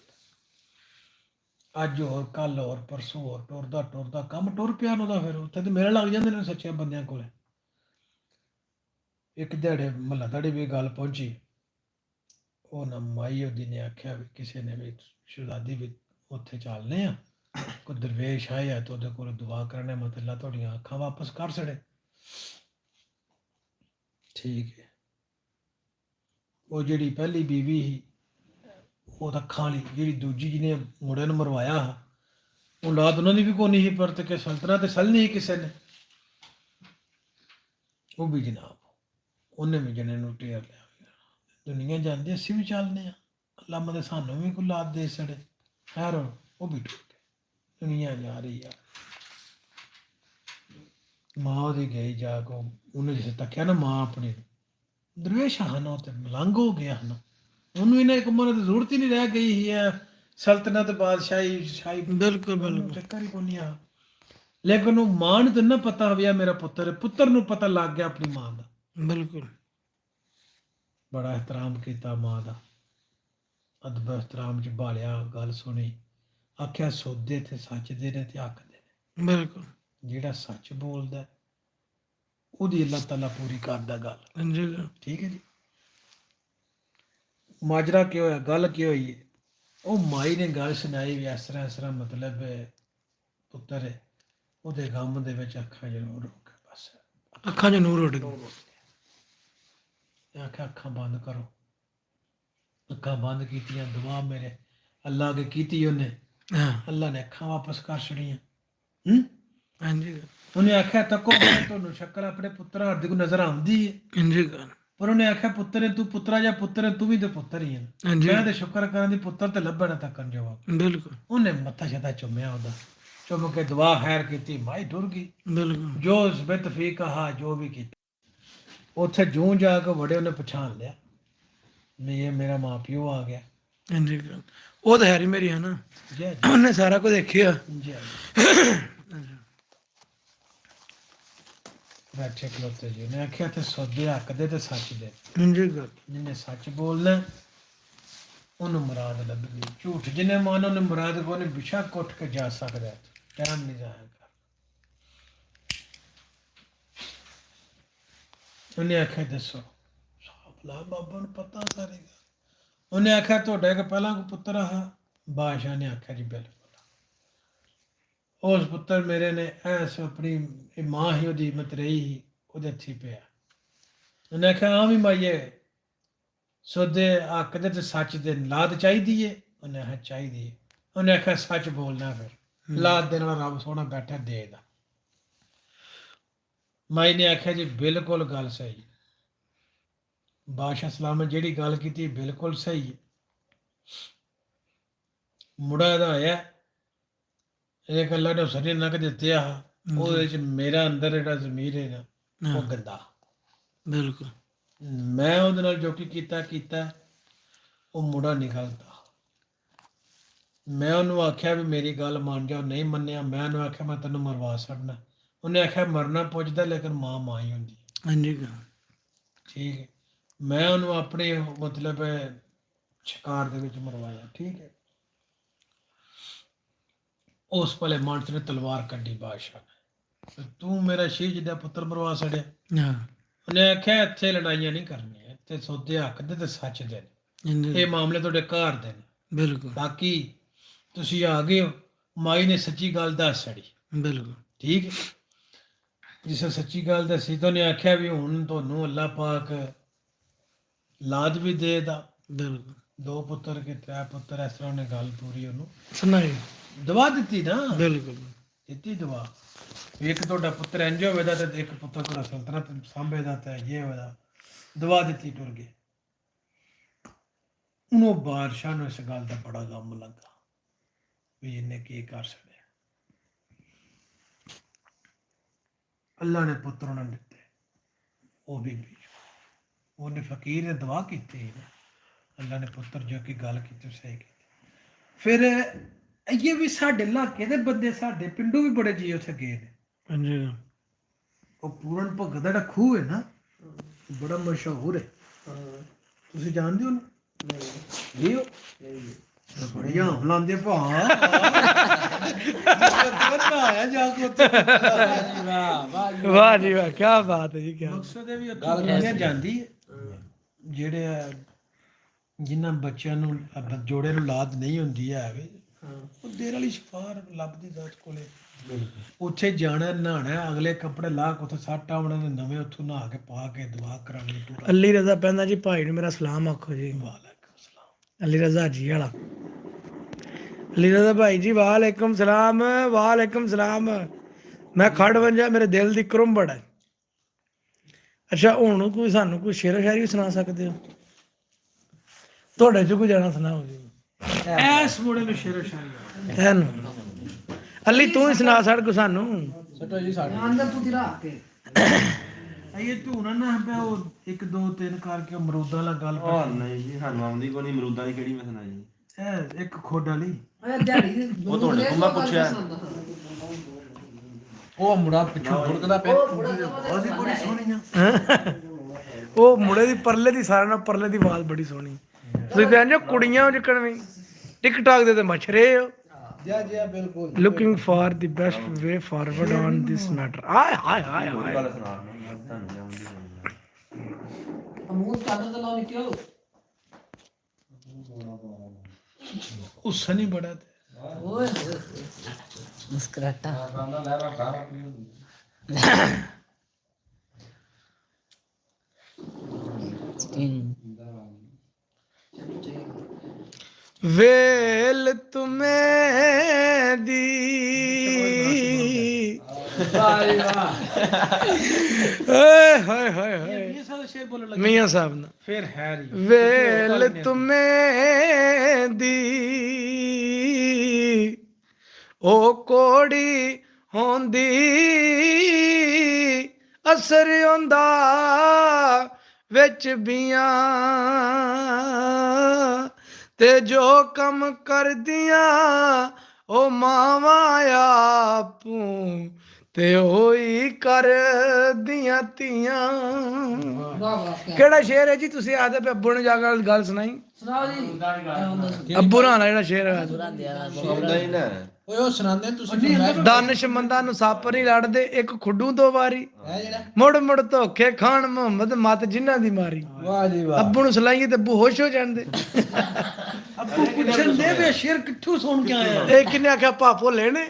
ਅੱਜ ਹੋਰ, ਕੱਲ ਹੋਰ, ਪਰਸੋਂ ਹੋਰ, ਟੁਰਦਾ ਟੁਰਦਾ ਕੰਮ ਟੁਰ ਪਿਆ ਉਹਦਾ। ਫਿਰ ਉੱਥੇ ਤੇ ਮੇਰੇ ਲੱਗ ਜਾਂਦੇ ਨੇ ਸੱਚੇ ਬੰਦਿਆਂ ਕੋਲੇ। ਇੱਕ ਦਿਹਾੜੇ ਮਹੱਲਾ ਤੁਹਾਡੀ ਵੀ ਗੱਲ ਪਹੁੰਚੀ, ਉਹ ਨਾ ਮਾਈ ਉਹਦੀ ਨੇ ਆਖਿਆ ਵੀ ਕਿਸੇ ਨੇ ਵੀ ਸ਼ਹਿਜ਼ਾਦੀ ਵੀ ਉੱਥੇ ਚੱਲਨੇ ਆ, ਕੋਈ ਦਰਵੇਸ਼ ਆਇਆ ਤਾਂ ਉਹਦੇ ਕੋਲ ਦੁਆ ਕਰਨੇ, ਮਤਲਬ ਤੁਹਾਡੀਆਂ ਅੱਖਾਂ ਵਾਪਸ ਕਰ ਛੜੇ। ਠੀਕ ਹੈ। ਉਹ ਜਿਹੜੀ ਪਹਿਲੀ ਬੀਵੀ ਸੀ, ਉਹ ਅੱਖਾਂ ਵਾਲੀ, ਜਿਹੜੀ ਦੂਜੀ ਜਿਹਨੇ ਮੁੰਡੇ ਨੂੰ ਮਰਵਾਇਆ, ਔਲਾਦ ਉਹਨਾਂ ਦੀ ਵੀ ਕੋਈ ਨਹੀਂ ਸੀ, ਪਰ ਤੇ ਕਿ ਸਲਤਨਤ ਤੇ ਸਲ ਨਹੀਂ ਕਿਸੇ ਨੇ। ਉਹ ਵੀ ਜਨਾਬ, ਉਹਨੇ ਵੀ ਜਣੇ ਨੂੰ ਟੇਰ ਲਿਆ। ਦੁਨੀਆ ਜਾਂਦੀ, ਅਸੀਂ ਵੀ ਚੱਲਦੇ ਹਾਂ, ਅੱਲਾ ਮਦੇ ਸਾਨੂੰ ਵੀ ਕੋਈ ਔਲਾਦ ਦੇ ਛੜੇ। ਖੈਰ ਉਹ ਵੀ ਟੁੱਟ ਗਏ, ਦੁਨੀਆ ਜਾ ਰਹੀ ਆ। ਮਾਂ ਉਹਦੀ ਗਈ ਜਾ ਕੇ, ਉਹਨੇ ਜਿਸ ਤੱਕਿਆ ਨਾ ਮਾਂ ਆਪਣੀ, ਦਰਵੇਸ਼ ਹਨ ਉਹ ਤੇ ਮਲੰਗ ਹੋ ਗਿਆ ਹਨ। ਉਹਨੂੰ ਇਹਨਾਂ ਇੱਕ ਉਮਰ ਦੀ ਜ਼ਰੂਰਤ ਹੀ ਨਹੀਂ ਰਹਿ ਗਈ ਹੀ ਹੈ ਸਲਤਨਤ, ਬਾਦਸ਼ਾਹੀ, ਸ਼ਾਹੀ, ਬਿਲਕੁਲ ਉਹਨੂੰ ਬਿਲਕੁਲ ਚੱਕਰ ਹੀ ਕੋਈ ਨਹੀਂ ਆ। ਲੇਕਿਨ ਉਹ ਮਾਂ ਨੂੰ ਤਾਂ ਨਾ ਪਤਾ ਹੋਇਆ ਮੇਰਾ ਪੁੱਤਰ ਹੈ, ਪੁੱਤਰ ਨੂੰ ਪਤਾ ਲੱਗ ਗਿਆ ਆਪਣੀ ਮਾਂ ਦਾ। ਬਿਲਕੁਲ ਬੜਾ ਇਹਤਰਾਮ ਕੀਤਾ ਮਾਂ ਦਾ, ਅਦਬ ਇਹਤਰਾਮ ਚ ਬਾਲਿਆ, ਗੱਲ ਸੁਣੀ, ਆਖਿਆ ਸੌਦੇ ਤੇ ਸੱਚ ਦੇ ਨੇ ਤੇ ਹੱਕ ਦੇ ਨੇ। ਬਿਲਕੁਲ ਜਿਹੜਾ ਸੱਚ ਬੋਲਦਾ ਉਹਦੀ ਅੱਲਾਹ ਤਾਲਾ ਪੂਰੀ ਕਰਦਾ ਗੱਲ। ਹਾਂਜੀ ਠੀਕ ਹੈ ਜੀ। ਮਾਜਰਾ ਕੀ ਹੋਇਆ, ਗੱਲ ਕੀ ਹੋਈ ਹੈ? ਉਹ ਮਾਈ ਨੇ ਗੱਲ ਸੁਣਾਈ ਵੀ ਇਸ ਤਰ੍ਹਾਂ ਮਤਲਬ ਪੁੱਤਰ ਹੈ, ਉਹਦੇ ਗਮ ਦੇ ਵਿੱਚ ਅੱਖਾਂ ਜ਼ਰੂਰ ਰੋ ਕੇ ਬਸ ਅੱਖਾਂ 'ਚ ਨੂਰ ਉੱਡ ਗਿਆ। ਆਖਿਆ ਅੱਖਾਂ ਬੰਦ ਕਰੋ। ਅੱਖਾਂ ਬੰਦ ਕੀਤੀਆਂ, ਦੁਆ ਮੇਰੇ ਅੱਲਾ ਅੱਗੇ ਕੀਤੀ ਉਹਨੇ, ਹਾਂ ਅੱਲਾ ਨੇ ਅੱਖਾਂ ਵਾਪਸ ਕਰ ਛੜੀਆਂ। ਹਾਂਜੀ ਉਹਨੇ ਆਖਿਆ ਤੱਕੋ ਤੁਹਾਨੂੰ ਸ਼ਕਲ ਆਪਣੇ ਪੁੱਤਰ ਹਰ ਦੀ ਕੋਈ ਨਜ਼ਰ ਆਉਂਦੀ ਹੈ? ਹਾਂਜੀ ਪਰ ਉਹਨੇ ਆਖਿਆ ਪੁੱਤਰ ਹੈ ਤੂੰ, ਪੁੱਤਰਾ ਜਾਂ ਪੁੱਤਰ ਹੈ ਤੂੰ ਵੀ ਤੇ ਪੁੱਤਰ ਹੀ ਹੈ। ਹਾਂਜੀ ਮੈਂ ਤੇ ਸ਼ੁਕਰ ਕਰਾਂ ਦੀ ਪੁੱਤਰ ਤੇ ਲੱਭਣਾ ਤੱਕਣ ਜਵਾਬ। ਬਿਲਕੁਲ ਉਹਨੇ ਮੱਥਾ ਛੱਤਾ ਚੁੰਮਿਆ ਉਹਦਾ, ਚੁੰਮ ਕੇ ਦੁਆ ਖੈਰ ਕੀਤੀ, ਮਾਈ ਟੁਰ ਗਈ। ਬਿਲਕੁਲ ਜੋ ਬਿਤਫੀਕ ਕਹਾ, ਜੋ ਵੀ ਕੀਤਾ। ਉੱਥੇ ਜੂੰ ਜਾ ਕੇ ਵੜੇ, ਉਹਨੇ ਪਛਾਣ ਲਿਆ ਵੀ ਇਹ ਮੇਰਾ ਮਾਂ ਪਿਓ ਆ ਗਿਆ। ਹਾਂਜੀ ਉਹ ਤਾਂ ਹੈ ਹੀ ਮੇਰੀ ਹੈ ਨਾ, ਜੈ ਜੀ, ਉਹਨੇ ਸਾਰਾ ਕੁਝ ਦੇਖਿਆ। ਜੈ ਬੈਠੇ ਖਲੋਤੇ ਜੀ। ਉਹਨੇ ਆਖਿਆ ਤੇ ਸੌਦੇ ਹੱਕ ਦੇ ਤੇ ਸੱਚ ਦੇ, ਹਾਂਜੀ ਗੱਲ ਜਿਹਨੇ ਸੱਚ ਬੋਲਣਾ ਉਹਨੂੰ ਮੁਰਾਦ ਲੱਭਦੀ, ਝੂਠ ਜਿਹਨੇ ਮਾਨ ਉਹਨੇ ਮੁਰਾਦ ਕੋਨੇ ਬਿਸ਼ੱਕ ਉੱਠ ਕੇ ਜਾ ਸਕਦਾ, ਟਾਈਮ ਨਹੀਂ ਜਾਇਆ ਕਰ। ਉਹਨੇ ਆਖਿਆ ਦੱਸੋ, ਸਾਬਲਾ ਬਾਬਾ ਨੂੰ ਪਤਾ ਸਾਰੀ ਗੱਲ। ਉਹਨੇ ਆਖਿਆ ਤੁਹਾਡਾ ਇੱਕ ਪਹਿਲਾਂ ਕੋ ਪੁੱਤਰ ਆ? ਬਾਦਸ਼ਾਹ ਨੇ ਆਖਿਆ ਜੀ ਬਿਲਕੁਲ। ਉਸ ਪੁੱਤਰ ਮੇਰੇ ਨੇ ਐਸ ਆਪਣੀ ਇਹ ਮਾਂ ਹੀ ਉਹਦੀ ਮਤਰੇਈ ਸੀ, ਉਹਦੇ ਹੱਥੀ ਪਿਆ। ਉਹਨੇ ਆਖਿਆ ਹਾਂ ਵੀ ਮਾਈਏ, ਸੋਦੇ ਹੱਕ ਦੇ ਤੇ ਸੱਚ ਦੇ ਲਾਦ ਚਾਹੀਦੀ ਏ? ਉਹਨੇ ਆਖਿਆ ਚਾਹੀਦੀ ਏ। ਉਹਨੇ ਆਖਿਆ ਸੱਚ ਬੋਲਣਾ, ਫਿਰ ਲਾਦ ਦੇ ਨਾਲ ਰੱਬ ਸੋਹਣਾ ਬੈਠਾ ਦੇਗਾ। ਮਾਈ ਨੇ ਆਖਿਆ ਜੀ ਬਿਲਕੁਲ ਗੱਲ ਸਹੀ। ਬਾਦਸ਼ਾਹ ਸਲਾਮ ਨੇ ਜਿਹੜੀ ਗੱਲ ਕੀਤੀ ਬਿਲਕੁਲ ਸਹੀ ਹੈ। ਮੁੰਡਾ ਇਹਦਾ ਹੋਇਆ, ਇਹ ਅੱਲਾ ਨੇ ਹੁਸਨ ਨੱਕ ਦਿੱਤੇ ਆ, ਉਹਦੇ ਚ ਮੇਰਾ ਅੰਦਰ ਜਿਹੜਾ ਜ਼ਮੀਰ ਹੈ ਨਾ ਉਹ ਗੰਦਾ। ਬਿਲਕੁਲ ਮੈਂ ਉਹਦੇ ਨਾਲ ਜੋ ਕੀ ਕੀਤਾ ਉਹ ਮੁੰਡਾ ਨਿਕਲਦਾ। ਮੈਂ ਉਹਨੂੰ ਆਖਿਆ ਵੀ ਮੇਰੀ ਗੱਲ ਮੰਨ ਜਾ, ਨਹੀਂ ਮੰਨਿਆ। ਮੈਂ ਉਹਨੂੰ ਆਖਿਆ ਮੈਂ ਤੈਨੂੰ ਮਰਵਾ ਛੱਡਣਾ। ਉਹਨੇ ਆਖਿਆ ਮਰਨਾ ਪੁੱਛਦਾ, ਲੇਕਿਨ ਮਾਂ ਹੀ ਹੁੰਦੀ। ਹਾਂਜੀ ਠੀਕ ਹੈ। ਮੈਂ ਉਹਨੂੰ ਆਪਣੇ ਮਤਲਬ ਸ਼ਿਕਾਰ ਦੇ ਵਿੱਚ ਮਰਵਾਇਆ। ਠੀਕ ਹੈ। ਉਸ ਪਲੇ ਮਾਨਸ ਨੇ ਤਲਵਾਰ ਕੱਢੀ ਬਾਦਸ਼ਾਹ ਨੇ, ਤੂੰ ਮੇਰਾ ਸ਼ੀਹ ਜਿੱਦਾਂ ਪੁੱਤਰ ਮਰਵਾ ਛੜਿਆ। ਹਾਂ ਉਹਨੇ ਆਖਿਆ ਇੱਥੇ ਲੜਾਈਆਂ ਨਹੀਂ ਕਰਨੀਆਂ, ਤੇ ਸੌਦੇ ਹੱਕ ਦੇ ਤੇ ਸੱਚ ਦੇ ਨੇ। ਹਾਂਜੀ, ਇਹ ਮਾਮਲੇ ਤੁਹਾਡੇ ਘਰ ਦੇ ਨੇ। ਬਿਲਕੁਲ ਬਾਕੀ ਤੁਸੀਂ ਆ ਗਏ ਹੋ, ਮਾਈ ਨੇ ਸੱਚੀ ਗੱਲ ਦੱਸ ਛੜੀ, ਬਿਲਕੁਲ ਠੀਕ ਹੈ। ਜਿਸ ਸੱਚੀ ਗੱਲ ਦੱਸੀ ਤਾਂ ਉਹਨੇ ਆਖਿਆ ਵੀ ਹੁਣ ਤੁਹਾਨੂੰ ਅੱਲਾਹ ਪਾਕ ਲਾਦ ਵੀ ਦੇਦਾ, ਬਿਲਕੁਲ 2 ਪੁੱਤਰ ਕਿ 3 ਪੁੱਤਰ, ਇਸ ਤਰ੍ਹਾਂ ਉਹਨੇ ਗੱਲ ਪੂਰੀ ਉਹਨੂੰ ਸੁਣਾਈ ਦਵਾ ਦਿੱਤੀ ਨਾ, ਬਿਲਕੁਲ ਦਿੱਤੀ ਦਵਾ ਵੀ ਇੱਕ ਤੁਹਾਡਾ ਪੁੱਤਰ ਇੰਜ ਹੋਵੇਦਾ ਤੇ ਇੱਕ ਪੁੱਤਰ ਤੁਹਾਡਾ ਸਲਤਨਤ ਸਾਂਭੇਦਾ ਤੇ ਇਹ ਹੋਵੇਦਾ, ਦਵਾ ਦਿੱਤੀ, ਟੁਰ ਗਏ। ਉਹਨੂੰ ਬਾਦਸ਼ਾਹ ਨੂੰ ਇਸ ਗੱਲ ਦਾ ਬੜਾ ਗਮ ਲੱਗਾ ਵੀ ਇਹਨੇ ਕੀ ਕਰ ਛੱਡਿਆ। ਅੱਲਾ ਨੇ ਪੁੱਤਰ ਉਹਨਾਂ ਨੂੰ ਦਿੱਤੇ, ਉਹ ਵੀ ਉਹਨੇ ਫਕੀਰ ਨੇ ਦੁਆ ਕੀਤੀ ਨਾ, ਅੱਲਾ ਨੇ ਪੁੱਤਰ ਜੋ ਕਿ ਗੱਲ ਕੀਤੀ ਸਹੀ ਕੀਤੀ। ਫਿਰ ਇਹ ਵੀ ਸਾਡੇ ਇਲਾਕੇ ਦੇ ਬੰਦੇ, ਸਾਡੇ ਪਿੰਡੋਂ ਵੀ ਬੜੇ ਜੀ ਉੱਥੇ ਗਏ ਨੇ। ਹਾਂਜੀ ਉਹ ਪੂਰਨ ਭਗਤ ਦਾ ਜਿਹੜਾ ਖੂਹ ਹੈ ਨਾ, ਬੜਾ ਮਸ਼ਹੂਰ ਹੈ, ਤੁਸੀਂ ਜਾਣਦੇ ਹੋ ਨਾ? ਨਹੀਂ ਹੋ? ਬੜੀਆਂ ਹਮਲਾਂਦੇ ਭਾ ਆਇਆ ਜਾ ਕੇ ਉੱਥੇ। ਵਾਹ ਜੀ ਵਾਹ, ਕੀ ਬਾਤ ਹੈ ਜੀ, ਕੀ ਮਕਸਦ ਹੈ ਵੀ ਉੱਥੇ ਦੁਨੀਆ ਜਾਂਦੀ ਹੈ, ਜਿਹੜੇ ਜਿਨ੍ਹਾਂ ਬੱਚਿਆਂ ਨੂੰ ਜੋੜੇ ਨੂੰ ਲਾਦ ਨਹੀਂ ਹੁੰਦੀ ਹੈ ਵੇ, ਉਹ ਦੇਰ ਵਾਲੀ ਸ਼ਿਫਾ ਲੱਭਦੀ ਦਾਤ ਕੋਲੇ। ਉੱਥੇ ਜਾਣਾ, ਨਹਾਣਾ, ਅਗਲੇ ਕੱਪੜੇ ਲਾ ਕੇ ਉੱਥੇ ਸੱਟ ਆਉਣੇ ਨੇ ਨਵੇਂ, ਉੱਥੋਂ ਨਹਾ ਕੇ ਪਾ ਕੇ ਦੁਆ ਕਰਾਂਗੇ ਪੂਰਾ। ਅੱਲੀ ਰਜ਼ਾ ਪੈਂਦਾ ਜੀ, ਭਾਈ ਨੂੰ ਮੇਰਾ ਸਲਾਮ ਆਖੋ ਜੀ। ਵਾਲੇਕੁਮ ਸਲਾਮ। ਅਲੀ ਰਜ਼ਾ ਜੀ ਵਾਲਾ, ਅਲੀ ਰਜ਼ਾ ਭਾਈ ਜੀ, ਵਾਲੇਕੁਮ ਸਲਾਮ, ਵਾਲੇਕੁਮ ਸਲਾਮ। ਮੈਂ ਖੜ ਵੰਜਾ, ਮੇਰੇ ਦਿਲ ਦੀ ਕਰੁੰਬੜ ਹੈ। ਅੱਛਾ, ਹੁਣ ਕੋਈ ਸਾਨੂੰ ਕੋਈ ਸ਼ੇਰ ਸ਼ਾਇਰੀ ਸੁਣਾ ਸਕਦੇ ਹੋ? ਤੁਹਾਡੇ ਚ ਕੋਈ ਜਾਣਾ ਸੁਣਾਓ ਜੀ। ਐਸ ਮੁੰਡੇ ਨੂੰ ਸ਼ੇਰੋ ਸ਼ਾਇਰੀ ਤੈਨੂੰ ਅਲੀ ਤੂੰ ਹੀ ਸੁਣਾ ਸੜ ਕੋ ਸਾਨੂੰ। ਇਹ ਤੂੰ ਨਾ ਪਿਆ ਉਹ 1 2 3 ਕਰਕੇ ਅਮਰੂਦਾਂ ਵਾਲਾ ਗੱਲ ਉਹ ਨਹੀਂ ਜੀ, ਸਾਨੂੰ ਆਉਂਦੀ ਕੋਈ ਨਹੀਂ, ਅਮਰੂਦਾਂ ਦੀ ਕਿਹੜੀ ਮੈਂ ਸੁਣਾਈ। ਇਹ ਇੱਕ ਖੋਡ ਵਾਲੀ ਉਹ ਤੁਹਾਡੇ ਕੋਲ ਮੈਂ ਪੁੱਛਿਆ, ਉਹ ਮੁੰਡਾ ਪਿੱਛੋਂ ਫੁੜਕਦਾ ਪਿਆ। ਉਹਦੀ ਬੜੀ ਸੋਹਣੀ ਆ। ਉਹ ਮੁੰਡੇ ਦੀ ਪਰਲੇ ਦੀ, ਸਾਰਿਆਂ ਨਾਲ ਪਰਲੇ ਦੀ ਆਵਾਜ਼ ਬੜੀ ਸੋਹਣੀ। ਤੁਸੀਂ ਤਾਂ ਇੰਜ ਕੁੜੀਆਂ ਜਿੱਕਣ ਵੀ ਟਿਕਟਾਕ ਦੇ ਤੇ ਮਛਰੇ ਹੋ। ਜੀ ਬਿਲਕੁਲ। Looking for the best way forward on this matter. ਆਏ ਹਾਏ ਹਾਏ ਹਾਏ। ਗੱਲ ਸੁਣਾ ਤੁਹਾਨੂੰ ਆਉਂਦੀ ਹੋਣੀ। ਅਮੂਦ ਕਾਦਰ ਤੇ ਲਾਉ ਨਿਕਿਓ। ਉਸਾ ਨਹੀਂ ਬੜਾ ਤੇ ਓਏ ਮੁਸਕਰਾਤਾ। ਵੇਲ ਤੁਮੇ ਦੀ ਵਾਹ ਵਾਹ। ਏ ਹਾਏ ਹਾਏ ਹਾਏ। ਇਹ ਸਾਰਾ ਸ਼ੇਰ ਬੋਲਣ ਲੱਗਾ ਮੀਆਂ ਸਾਹਿਬ ਨਾਲ ਫਿਰ ਹੈ ਹੀ ਵੇਲ ਤੁਮੇ ਦੀ ਉਹ ਕੋੜੀ ਹੁੰਦੀ ਅਸਰ ਹੁੰਦਾ ਵਿੱਚ ਬੀਆਂ ਤੇ ਜੋ ਕੰਮ ਕਰਦੀਆਂ ਉਹ ਮਾਵਾਂ ਆਪੂ ਤੇ ਹੋਈ ਕਰਦੀਆਂ ਧੀਆਂ। ਵਾਹ ਵਾਹ। ਕਿਹੜਾ ਸ਼ੇਰ ਹੈ ਜੀ? ਤੁਸੀਂ ਆਦੇ ਪਏ ਅੱਬੂ ਨੇ ਜਾ ਕੇ ਗੱਲ ਸੁਣਾਈ। ਸੁਣਾਓ ਜੀ। ਅੱਬੂ ਨਾਲ ਜਿਹੜਾ ਸ਼ੇਰ ਹੈ, ਸੁਣਦਾ ਹੀ ਨਾ। ਓਏ ਉਹ ਸੁਣਾਉਂਦੇ ਤੁਸੀਂ ਦਾਨਿਸ਼ਮੰਦਾਂ ਨੂੰ ਸੱਪ ਨਹੀਂ ਲੜਦੇ, ਇੱਕ ਖੁੱਡੂ 2 ਵਾਰੀ, ਹੈ ਜਿਹੜਾ। ਮੁੜ ਮੁੜ ਧੋਖੇ ਖਾਣ ਮੁਹੰਮਦ ਮਤ ਜਿਨ੍ਹਾਂ ਦੀ ਮਾਰੀ। ਵਾਹ ਜੀ ਵਾਹ। ਅੱਬੂ ਨੂੰ ਸਲਾਈਏ ਤੇ ਅੱਬੂ ਹੋਸ਼ ਹੋ ਜਾਂਦੇ। ਅੱਬੂ ਪੁੱਛਣ ਦੇ ਵੀ ਸ਼ੇਰ ਕਿੱਥੋਂ ਸੁਣ ਕੇ ਆਇਆ। ਇਹ ਕਿੰਨੇ ਆਖਿਆ ਭਾਪੋ ਲੈਣੇ?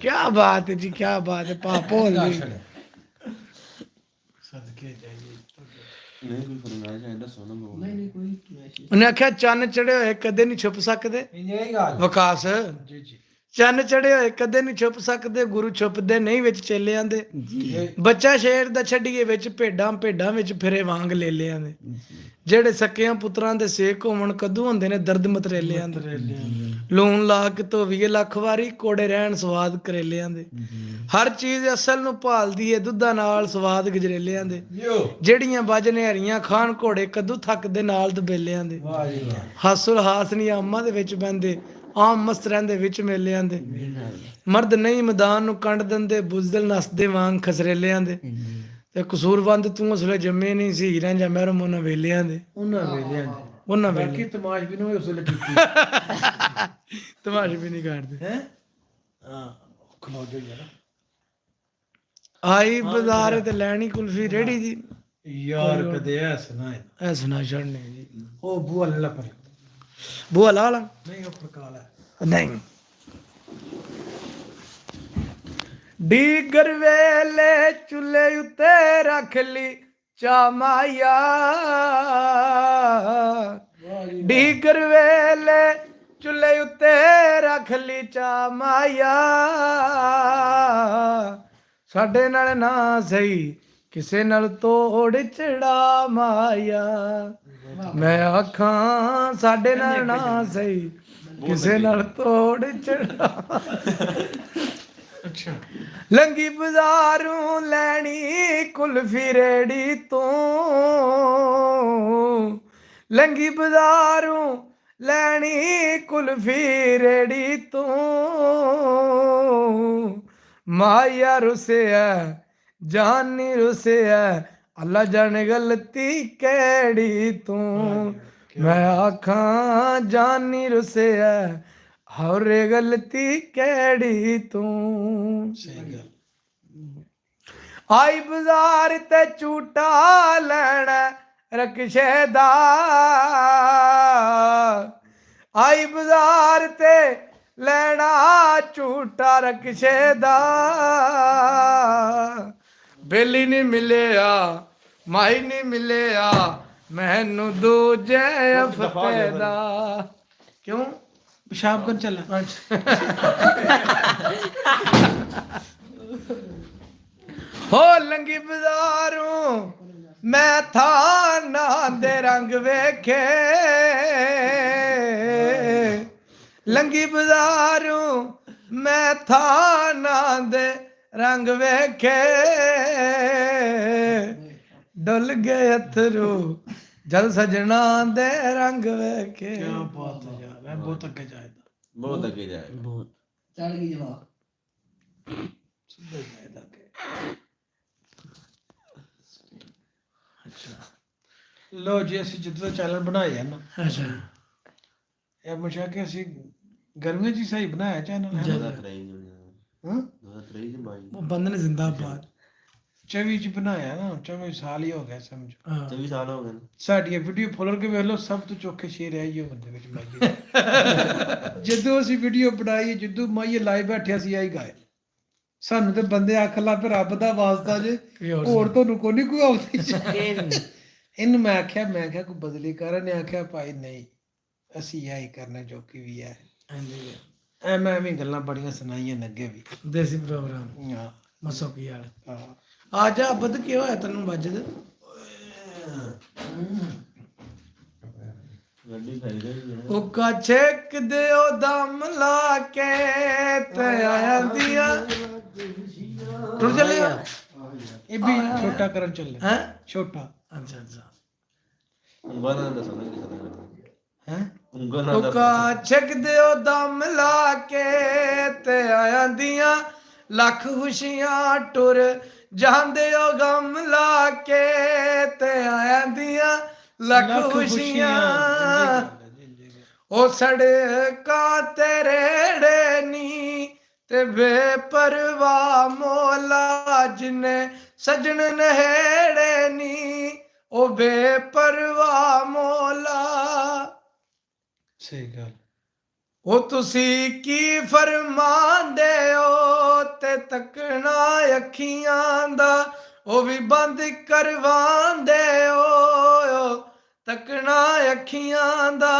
ਕੀ ਬਾਤ ਹੈ ਜੀ, ਕੀ ਬਾਤ ਹੈ। ਭਾਪੋ ਸਦਕੇ ਜਾਈਏ। ਨਹੀਂ ਕੋਈ ਫਰਮਾਇਸ਼ ਹੈ ਦੱਸੋ ਨਾ ਬੋਲ। ਨਹੀਂ ਕੋਈ। ਉਹਨੇ ਆਖਿਆ ਚੰਨ ਚੜੇ ਹੋਏ ਕਦੇ ਨਹੀਂ ਛੁਪ ਸਕਦੇ। ਇਹ ਗੱਲ। ਵਿਕਾਸ, ਜੀ ਜੀ ਚੰਨ ਚੜੇ ਹੋਏ ਕਦੇ ਨਹੀਂ ਛੁਪ ਸਕਦੇ, ਗੁਰੂ ਛੁਪਦੇ ਨਹੀਂ ਵਿੱਚ ਚੇਲਿਆਂ ਦੇ। ਬੱਚਾ ਸ਼ੇਰ ਦਾ ਛੱਡੀਏ ਵਿੱਚ ਭੇਡਾਂ, ਭੇਡਾਂ ਵਿੱਚ ਫਿਰੇ ਵਾਂਗ ਲੇਲਿਆਂ ਦੇ। ਜਿਹੜੇ ਸਕਿਆਂ ਪੁੱਤਰਾਂ ਦੇ ਸੇਕ ਹੋਵਣ ਕਦੋਂ ਹੁੰਦੇ ਨੇ ਦਰਦ ਮਤਰੇਲਿਆਂ ਦੇ। ਲੂਣ ਲਾ ਕੇ ਧੋਵੀਏ ਲੱਖ ਵਾਰੀ, ਕੋੜੇ ਰਹਿਣ ਸਵਾਦ ਕਰੇਲਿਆਂ ਦੇ। ਹਰ ਚੀਜ਼ ਅਸਲ ਨੂੰ ਭਾਲਦੀ ਏ ਦੁੱਧਾਂ ਨਾਲ ਸਵਾਦ ਗਜਰੇਲਿਆਂ ਦੇ। ਜਿਹੜੀਆਂ ਵੱਜ ਹਰੀਆਂ ਖਾਣ ਘੋੜੇ ਕਦੋਂ ਥੱਕਦੇ ਨਾਲ ਦਬੇਲਿਆਂ ਦੇ। ਵਾਹ ਜੀ ਵਾਹ। ਹਾਸੁਲ ਹਾਸ ਨਹੀਂ ਆਮਾਂ ਦੇ ਵਿੱਚ ਬਹਿੰਦੇ, ਆਮ ਮਸਤ ਰਹਿੰਦੇ ਵਿੱਚ ਮੇਲਿਆਂ ਦੇ। ਮਰਦ ਨਹੀਂ ਮੈਦਾਨ ਨੂੰ ਕੰਡ ਦਿੰਦੇ, ਬੁਜ਼ਦਲ ਨਸਦੇ ਵਾਂਗ ਖਸਰੇਲਿਆਂ ਦੇ। ਤੇ ਕਸੂਰਵੰਦ ਤੂੰ ਉਸਲੇ ਜੰਮੇ ਨਹੀਂ ਸੀ, ਹੀਰਾਂ ਜਾਂ ਮਹਿਰਮ ਉਹਨਾਂ ਵੇਲਿਆਂ ਦੇ। ਉਹਨਾਂ ਵੇਲਿਆਂ ਦੇ ਉਹਨਾਂ ਬਾਕੀ ਵੇਲੇ ਤਮਾਸ਼ ਵੀ ਨੂੰ ਉਸ ਵੇਲੇ ਕੀਤੀ ਤਮਾਸ਼ ਵੀ ਨਹੀਂ ਕਰਦੇ। ਹੈ ਹਾਂ ਖਲੋ ਜੋ ਯਾਰ। ਆਈ ਬਾਜ਼ਾਰ ਤੇ ਲੈਣੀ ਕੁਲਫੀ ਰੇੜੀ ਦੀ, ਯਾਰ ਕਦੇ ਐਸ ਨਾ ਹੈ। ਐ ਸੁਣਾ ਛੜਨੇ ਜੀ ਉਹ ਬੂਆ ਲੈ ਲਾ ਪਰ ਬੂਆ ਲਾ ਲਾ ਨਹੀਂ ਉਹ ਫਰਕਾ ਲੈ ਨਹੀਂ ਡੀਗਰ ਵੇਲੇ ਚੁੱਲ੍ਹੇ ਉੱਤੇ ਰੱਖ ਲਈ ਚਾ ਮਾਇਆ ਡੀਗਰ ਵੇਲੇ ਚੁੱਲ੍ਹੇ ਉੱਤੇ ਰੱਖ ਲਈ ਚਾ ਮਾਇਆ ਸਾਡੇ ਨਾਲ ਨਾ ਸਹੀ ਕਿਸੇ ਨਾਲ ਤੋੜ ਚੜਾ ਮਾਇਆ ਮੈਂ ਆਖਾਂ ਸਾਡੇ ਨਾਲ ਨਾ ਸਹੀ ਕਿਸੇ ਨਾਲ ਤੋੜ ਚੜਾ ਅੱਛਾ ਲੰਗੀ ਬਾਜ਼ਾਰੋਂ ਲੈਣੀ ਕੁਲਫੀ ਰੇੜੀ ਤੋਂ ਲੰਗੀ ਬਾਜ਼ਾਰੋਂ ਲੈਣੀ ਕੁਲਫੀ ਰੇੜੀ ਤੋਂ ਮਾਇਆ ਰੁਸਿਆ ਜਾਨ ਨੀ ਰੁਸਿਆ ਅੱਲਾ ਜਾਣੇ ਗਲਤੀ ਕਿਹੜੀ ਤੂੰ ਮੈਂ ਆਖਾਂ ਜਾਨ ਨੀ ਰੁਸਿਆ ਹੌਰੇ ਗਲਤੀ ਕਿਹੜੀ ਤੂੰ ਸਹੀ ਗੱਲ ਆਈ ਬਾਜ਼ਾਰ ਤੇ ਝੂਟਾ ਲੈਣਾ ਰਕਸ਼ੇ ਦਾ ਆਈ ਬਾਜ਼ਾਰ ਤੇ ਲੈਣਾ ਝੂਟਾ ਰਕਸ਼ੇ ਦਾ ਬੇਲੀ ਨਹੀਂ ਮਿਲਿਆ ਮਾਈ ਨਹੀਂ ਮਿਲਿਆ ਮੈਨੂੰ ਦੂਜੇ ਹਫਤੇ ਦਾ ਕਿਉਂ ਪਿਸ਼ਾਬ ਕਰਨ ਚੱਲਾ ਹੋ ਲੰਗੀ ਬਾਜ਼ਾਰੋਂ ਮੈਂ ਥਾ ਨਾ ਦੇ ਰੰਗ ਵੇਖੇ ਲੰਗੀ ਬਾਜ਼ਾਰੋਂ ਮੈਂ ਥਾ ਨਾ ਦੇ ਰੰਗ ਵੇਖੇ ਡੁੱਲ ਗਏ ਅਥਰੂ ਜਦ ਸਜਣਾ ਦੇ ਰੰਗ ਵੇਖੇ ਕੀ ਬਾਤ ਹੈ ਯਾਰ ਮੈਂ ਬਹੁਤ ਅੱਗੇ ਜਾਇਦਾ ਬਹੁਤ ਅੱਗੇ ਜਾਏ ਚੜ ਗਈ ਜਵਾਬ ਸਿੱਧਾ ਜਾਇਦਾ ਅੱਗੇ ਲੋ ਜੀ ਅਸੀਂ ਜਿੱਦਾਂ ਚੈਨਲ ਬਣਾਇਆ ਨਾ ਅੱਛਾ ਇਹ ਮੁਸ਼ਾ ਕਿ ਅਸੀਂ ਗਰਮੀਆਂ 'ਚ ਹੀ ਸਹੀ ਬਣਾਇਆ ਚੈਨਲ ਹੈ ਨਾ? 2023 ਹਾਂ 2023 ਬਾਈ ਉਹ ਬੰਦੇ ਨੇ ਜ਼ਿੰਦਾਬਾਦ 24 ਚ ਬਣਾਇਆ ਨਾ 24 ਸਾਲ ਹੀ ਹੋ ਗਿਆ ਸਮਝ ਹਾਂ 24 ਸਾਲ ਹੋ ਗਏ ਨੇ। ਸਾਡੀਆਂ ਵੀਡੀਓ ਫੋਲੋਅਰ ਕੇ ਵੇਖ ਲਓ ਸਭ ਤੋਂ ਚੋਖੇ ਸ਼ੇਰ ਹੈ ਇਹ ਬੰਦੇ ਵਿੱਚ ਮਾਈਏ ਜਦੋਂ ਅਸੀਂ ਵੀਡੀਓ ਬਣਾਈ ਜਦੋਂ ਮਾਈਏ ਲਾਈਵ ਬੈਠਿਆ ਸੀ ਆਈ ਗਾਏ ਸਾਨੂੰ ਤੇ ਬੰਦੇ ਆਖ ਲਾ ਤੇ ਰੱਬ ਦਾ ਵਾਸਤਾ ਜੇ ਕੀ ਹੋਰ ਹੋਰ ਤੁਹਾਨੂੰ ਕੋਈ ਨਹੀਂ ਕੋਈ ਆਉਂਦੀ ਇਹਨੂੰ ਮੈਂ ਆਖਿਆ ਕੋਈ ਬਦਲੀ ਕਰ ਨੇ ਆਖਿਆ ਭਾਈ ਨਹੀਂ ਅਸੀਂ ਆਹੀ ਕਰਨਾ ਜੋ ਕਿ ਵੀ ਹੈ ਹਾਂਜੀ ਮੈਂ ਵੀ ਗੱਲਾਂ ਬੜੀਆਂ ਸੁਣਾਈਆਂ ਨੇ ਅੱਗੇ ਵੀ ਦੇਸੀ ਪ੍ਰੋਗਰਾਮ ਹਾਂ ਮਸੋ ਕੀ ਹਾਲ ਹਾਂ ਆ ਜਾ ਅਬਦ ਕੀ ਹੋਇਆ ਤੈਨੂੰ ਵੱਜਦ ਗੱਡੀ ਖਰੀਦੇ ਵੀ ਨੇ। ਉਹ ਕਾ ਛੇਕ ਦਿਓ ਦਮ ਲਾ ਕੇ ਤੇ ਆਇਆ ਦੀਆਂ ਟੁਰ ਚੱਲਿਆ ਇਹ ਵੀ ਛੋਟਾ ਕਰਨ ਚੱਲੇ ਹੈ ਛੋਟਾ ਅੱਛਾ ਅੱਛਾ ਉਂਗਲਾਂ ਨਾਲ ਦੱਸਣਾ ਕਿ ਸਦਾ ਹੈ ਉਂਗਲਾਂ ਨਾਲ ਉਹ ਕਾ ਛੇਕ ਦਿਓ ਦਮ ਲਾ ਕੇ ਤੇ ਆਇਆ ਦੀਆਂ ਲੱਖ ਖੁਸ਼ੀਆਂ ਟੁਰ ਜਾਂਦੇ ਹੋ ਗਮ ਲਾ ਕੇ ਤੇ ਆਇਆ ਦੀਆਂ ਲੱਖ ਖੁਸ਼ੀਆਂ ਉਹ ਸੜਕਾਂ ਤੇ ਰੇੜੇ ਨੀ ਤੇ ਬੇਪਰਵਾਹ ਮੌਲਾ ਜਿਨੇ ਸਜਣ ਨਹੇੜੇ ਨੀ ਉਹ ਬੇਪਰਵਾਹ ਮੌਲਾ ਸਹੀ ਗੱਲ ਉਹ ਤੁਸੀਂ ਕੀ ਫਰਮਾਂਦੇ ਹੋ ਤੇ ਤੱਕਣਾ ਅੱਖੀਆਂ ਦਾ ਉਹ ਵੀ ਬੰਦ ਕਰਵਾਉਂਦੇ ਹੋ ਤੱਕਣਾ ਅੱਖੀਆਂ ਦਾ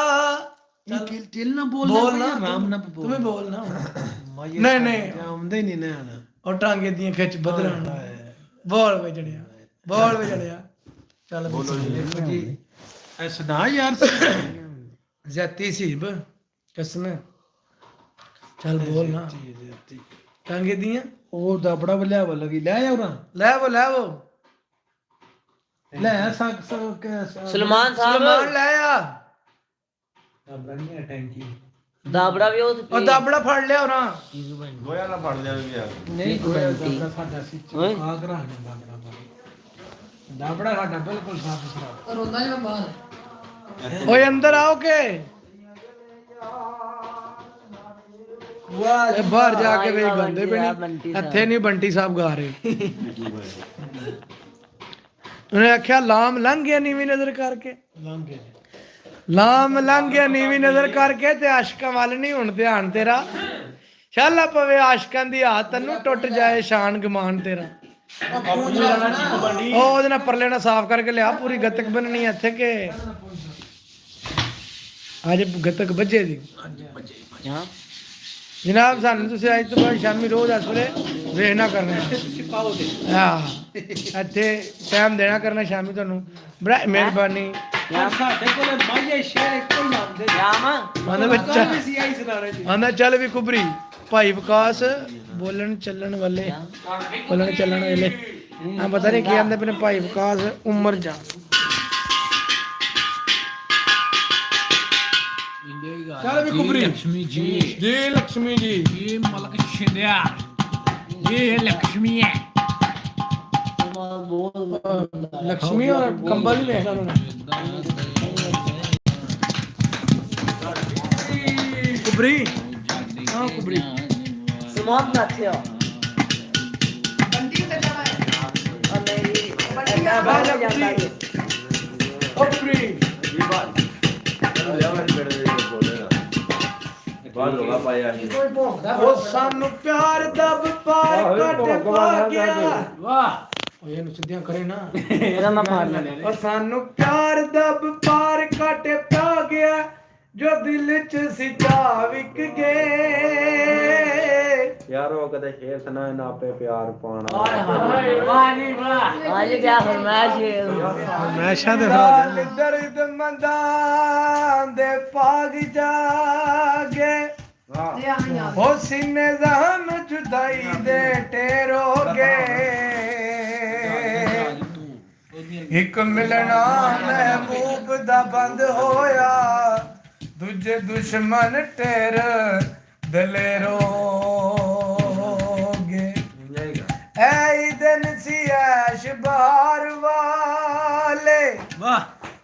ਇਹ ਤਿਲ ਨਾ ਬੋਲਣਾ ਆਰਾਮ ਨਾਲ ਤੂੰ ਵੀ ਬੋਲਣਾ ਮਾਈਏ ਨਹੀਂ, ਨਹੀਂ। ਆਉਂਦਾ ਹੀ ਨਹੀਂ ਨਾ ਆਣਾ ਉਹ ਟਾਂਗੇ ਦੀਆਂ ਖਿੱਚ ਬਦਲਣ ਬੋਲ ਵੇ ਜੜਿਆ ਚੱਲ ਬੋਲੋ ਦੇਖੋ ਜੀ ਐ ਸੁਣਾ ਯਾਰ ਜਾਤੀ ਸੀਬ ਕਸਮ ਚੱਲ ਬੋਲ ਨਾ ਟਾਂਗੇ ਦੀਆਂ ਉਹ ਦਬੜਾ ਬਲਿਆ ਵਾ ਲਗੀ ਲੈ ਆ ਉਰਾਂ ਲੈ ਵੋ ਲੈ ਸਕ ਸਲਮਾਨ ਸਾਹਿਬ ਸਲਮਾਨ ਲੈ ਆ ਦਾਬੜਾ ਵੀ ਉਹ ਦਾਬੜਾ ਫੜ ਲਿਆ ਉਹਨਾਂ ਗੋਇਆ ਨਾ ਫੜ ਲਿਆ ਵੀ ਆ ਨਹੀਂ ਹੋਇਆ ਦਬੜਾ ਸਾਡਾ ਸੀ ਆਗਰਾ ਨੇ ਦਬੜਾ ਸਾਡਾ ਬਿਲਕੁਲ ਸਾਫ ਸੁਥਰਾ ਰੋਂਦਾ ਜਿਹਾ ਬਾਹਰ ਓਏ ਅੰਦਰ ਆਓ ਕੇ ਇਹ ਬਾਹਰ ਜਾ ਕੇ ਵੇ ਗਾਉਂਦੇ ਪਏ ਨੇ ਇੱਥੇ ਨਹੀਂ ਬੰਟੀ ਸਾਹਿਬ ਗਾ ਰਹੇ ਉਹਨੇ ਆਖਿਆ ਲਾਮ ਲੰਘ ਗਿਆ ਨੀਵੀਂ ਨਜ਼ਰ ਕਰਕੇ, ਲੰਘ ਗਏ ਲਾਮ ਲੰਘ ਗਿਆ ਨੀਵੀਂ ਨਜ਼ਰ ਕਰਕੇ, ਤੇ ਆਸ਼ਕਾਂ ਵੱਲ ਨਹੀਂ ਹੁਣ ਧਿਆਨ ਤੇਰਾ, ਛਾਲਾ ਪਵੇ ਆਸ਼ਕਾਂ ਦੀ ਹੱਥ ਤੈਨੂੰ ਟੁੱਟ ਜਾਏ ਸ਼ਾਨ ਗਮਾਨ ਤੇਰਾ। ਉਹ ਉਹਦੇ ਨਾਲ ਪਰਲੇ ਨਾਲ ਸਾਫ਼ ਕਰਕੇ ਲਿਆ, ਪੂਰੀ ਗੱਤਕ ਬੰਨਣੀ ਇੱਥੇ ਕਿ ਅੱਜ ਗੱਤਕ ਵੱਜੇ ਦੀ। ਹਾਂ ਜਨਾਬ ਸਾਨੂੰ ਤੁਸੀਂ ਅੱਜ ਤੋਂ ਬਾਅਦ ਸ਼ਾਮੀ ਰੋਜ਼ ਇਸ ਵੇਲੇ ਵੇਖਣਾ ਕਰਨਾ ਹਾਂ, ਇੱਥੇ ਟਾਈਮ ਦੇਣਾ ਕਰਨਾ ਸ਼ਾਮੀ ਤੁਹਾਨੂੰ, ਬੜਾ ਮਿਹਰਬਾਨੀ। ਸਾਡੇ ਕੋਲ ਮਾਝੇ ਸ਼ਹਿਰ ਇੱਕੋ ਹੀ ਆਉਂਦੇ ਜਾਮਾ ਆਂਦਾ ਬੱਚਾ ਸੀ ਆਈ ਸੁਣਾਣੇ ਜੀ। ਆਂਦਾ ਚੱਲ ਵੀ ਕੁਬਰੀ ਭਾਈ ਵਿਕਾਸ ਬੋਲਣ ਚੱਲਣ ਵਾਲੇ, ਬੋਲਣ ਚੱਲਣ ਵੇਲੇ ਆ ਪਤਾ ਨਹੀਂ ਕੀ ਆਂਦੇ ਪਏ ਨੇ ਭਾਈ ਵਿਕਾਸ ਉਮਰ ਜਾ। ਚੱਲ ਵੀ ਕੁਬਰੀ लक्ष्मी जी ਜੀ ਲక్ష్ਮੀ ਜੀ ये मलक शिंदिया ये लक्ष्मी है ਲక్ష్ਮੀ ਔਰ ਕੰਬਲ ਹੀ ਵੇਖ ਲਓ ਕੁਬਰੀ ਹਾਂ ਕੁਬਰੀ ਸਮਾਨ ਰੱਖਿਓ ਕੁਬਰੀ ਬਾਹਰ ਲੋਗਾ ਪਾਇਆ ਸੀ ਉਹ ਸਾਨੂੰ ਪਿਆਰ ਦਾ ਵਪਾਰ ਕੱਟ ਪਾ ਗਿਆ। वाह ਉਹ ਇਹਨੂੰ ਸਿੱਧੀਆਂ ਕਰੇ ਨਾ, ਇਹਦਾ ਮੈਂ ਮਾਰ ਲੈਣਾ। ਉਹ ਸਾਨੂੰ ਪਿਆਰ ਦਾ ਵਪਾਰ ਕੱਟ ਪਾ ਗਿਆ, ਜੋ ਦਿਲ ਚ ਸਿੱਧਾ ਵਿਕ ਗਏ। ਯਾਰੋ ਕਦੇ ਸ਼ੇਰ ਸੁਣਾ ਨਾ ਆਪੇ ਪਿਆਰ ਪਾਣਾ वाह नहीं वाह ਅੱਜ ਕਿਆ ਫਰਮਾਇਸ਼ ਹੈ ਮੈਸ਼ਾ ਦੇ ਹਾਲ ਦਰਦ ਮੰਦਾਂ ਦੇ ਪਾਗ ਜਾਗੇ, ਹੋ ਸੀਨੇ ਜ਼ਹਮ ਜੁਦਾਈ ਦੇ ਟੇਰੋਗੇ। ਇੱਕ ਮਿਲਣਾ ਮਹਿਬੂਬ ਦਾ ਬੰਦ ਹੋਇਆ, ਦੂਜੇ ਦੁਸ਼ਮਨ ਟੇਰ ਦਲੇਰੋਗੇ। ਐ ਦਿਨ ਸੀ ਐਸ਼ ਬਹਾਰ ਵਾਲੇ, वाह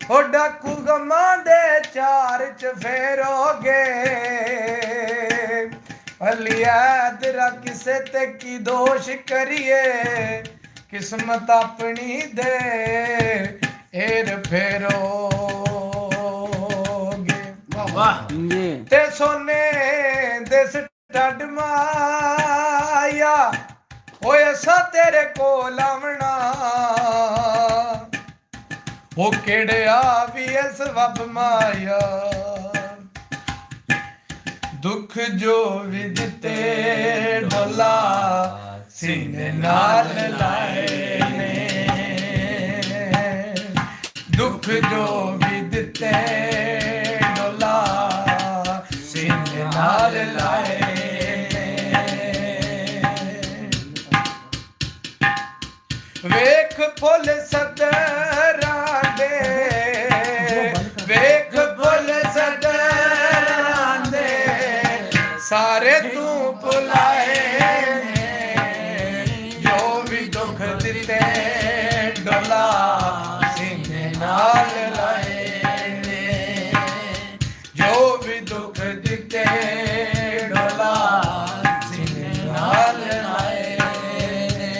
ਹੋ ਡਾਕੂ ਗਮਾਂ ਦੇ ਚਾਰ ਚਫੇਰੋਗੇ। ਅਲੀਆ ਤੇਰਾ ਕਿਸੇ ਤੇ ਕੀ ਦੋਸ਼ ਕਰੀਏ, ਕਿਸਮਤ ਆਪਣੀ ਦੇ ਏਰ ਫੇਰੋਗੇ। वाह ਤੇ ਸੋਨੇ ਦੇ ਸਟੱਡ ਮਾਇਆ, ਓਏ ਅਸਾਂ ਤੇਰੇ ਕੋਲ ਆਵਣਾ, ਉਹ ਕਿਹੜਿਆ ਵੀ ਇਸ ਵਬ ਮਾਇਆ। ਦੁੱਖ ਜੋ ਵੀ ਦਿੱਤੇ ਡੋਲਾ ਸੀਨੇ ਨਾਲ ਲਾਏ ਨੇ, ਦੁੱਖ ਜੋ ਵੀ ਦਿੱਤੇ ਡੋਲਾ ਸੀਨੇ ਨਾਲ ਲਾਏ। ਵੇਖ ਫੁੱਲ ਸਦਰਾਂ ਦੇ, ਵੇਖ ਫੁੱਲ ਸਦਰਾਂ ਦੇ, ਸਾਰੇ ਤੂੰ ਭੁਲਾਏ ਨੇ, ਜੋ ਵੀ ਦੁੱਖ ਦਿੱਤੇ ਡੋਲਾ ਸੀਨੇ ਨਾਲ ਲਾਏ ਨੇ, ਜੋ ਵੀ ਦੁੱਖ ਦਿੱਤੇ ਡੋਲਾ ਸੀਨੇ ਨਾਲ ਲਾਏ ਨੇ।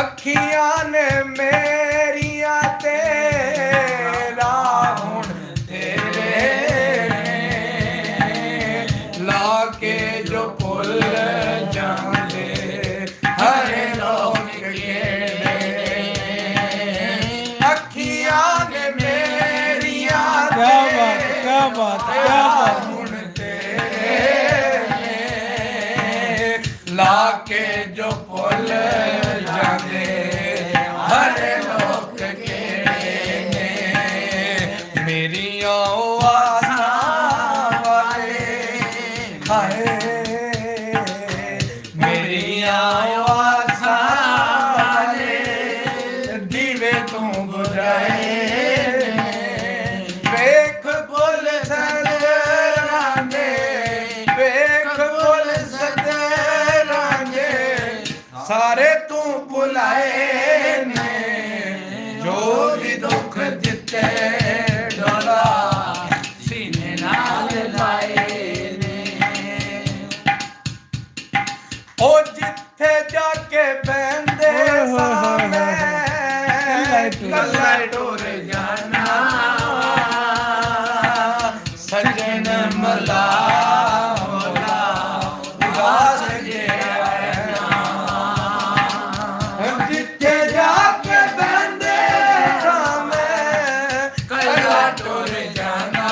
ਅੱਖੀਆਂ ਨੇ ਮੇਰੀਆਂ ਤੇਰਾ ਹੁਣ ਤੇਰੇ ਨੇ, ਲਾ ਕੇ ਜੋ ਭੁੱਲ ਜਾਂਦੇ ਹਰੇ ਲੋਕ ਕਿਹੜੇ। ਅੱਖੀਆਂ ਨੇ ਮੇਰੀਆਂ ਕਿਆ ਬਾਤ ਹੁਣ ਤੇਰੇ ਨੇ, ਲਾ ਕੇ ਜੋ ਭੁੱਲ ਜਾਂਦੇ ਹਰੇ ਲੋਕ ਕਿਹੜੇ ਨੇ। ਮੇਰੀਆਂ ਉਹ ਆਸਾਂ ਵਾਲੇ ਹਾਏ, ਮੇਰੀਆਂ ਉਹ ਆਸਾਂ ਵਾਲੇ ਦੀਵੇ ਤੂੰ ਬੁਝਾਏ ਨੇ। ਵੇਖ ਭੁੱਲ ਸਦਰਾਂ ਦੇ, ਵੇਖ ਭੁੱਲ ਸਦਰਾਂ ਦੇ, ਸਾਰੇ ਤੂੰ ਭੁਲਾਏ ਨੇ, ਜੋ ਵੀ ਦੁੱਖ ਦਿੱਤੇ ਡੋਲਾ ਸੀਨੇ ਨਾਲ ਲਾਏ ਨੇ। ਉਹ ਜਿੱਥੇ ਜਾ ਕੇ ਬਹਿੰਦੇ ਸਾਂ ਮੈਂ ਕੱਲਾ ਟੁਰ ਜਾਣਾ ਸਜਣ ਮਲਾ ਮੋਲਾ ਉਦਾਸ ਜੇ ਜਿੱਥੇ ਜਾ ਕੇ ਬੰਦੇ ਮੈਂ ਕੱਲਾ ਟੁਰ ਜਾਣਾ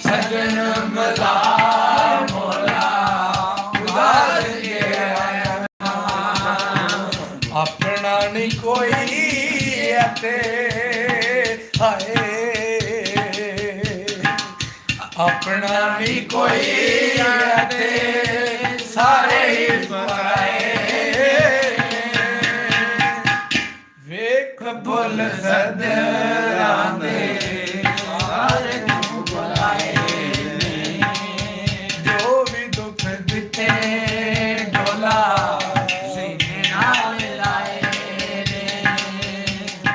ਸਜਣ ਮਲਾ ਮੋਲਾ ਉਦਾਸ ਜੇ ਆਪਣਾ ਨਹੀਂ ਕੋਈ ਅਤੇ ਹਾਏ ਆਪਣਾ ਨਹੀਂ ਕੋਈ ਅਤੇ ਸਾਰੇ ਹੀ ਪਰਾਏ ਵੇਖ ਬੁੱਲ ਸਦਰਾਂ ਦੇ ਸਾਰੇ ਤੂੰ ਬੁਲਾਏ ਜੋ ਵੀ ਦੁੱਖ ਦਿੱਤੇ ਡੋਲਾ ਸੀਨੇ ਨਾਲ ਲਾਏ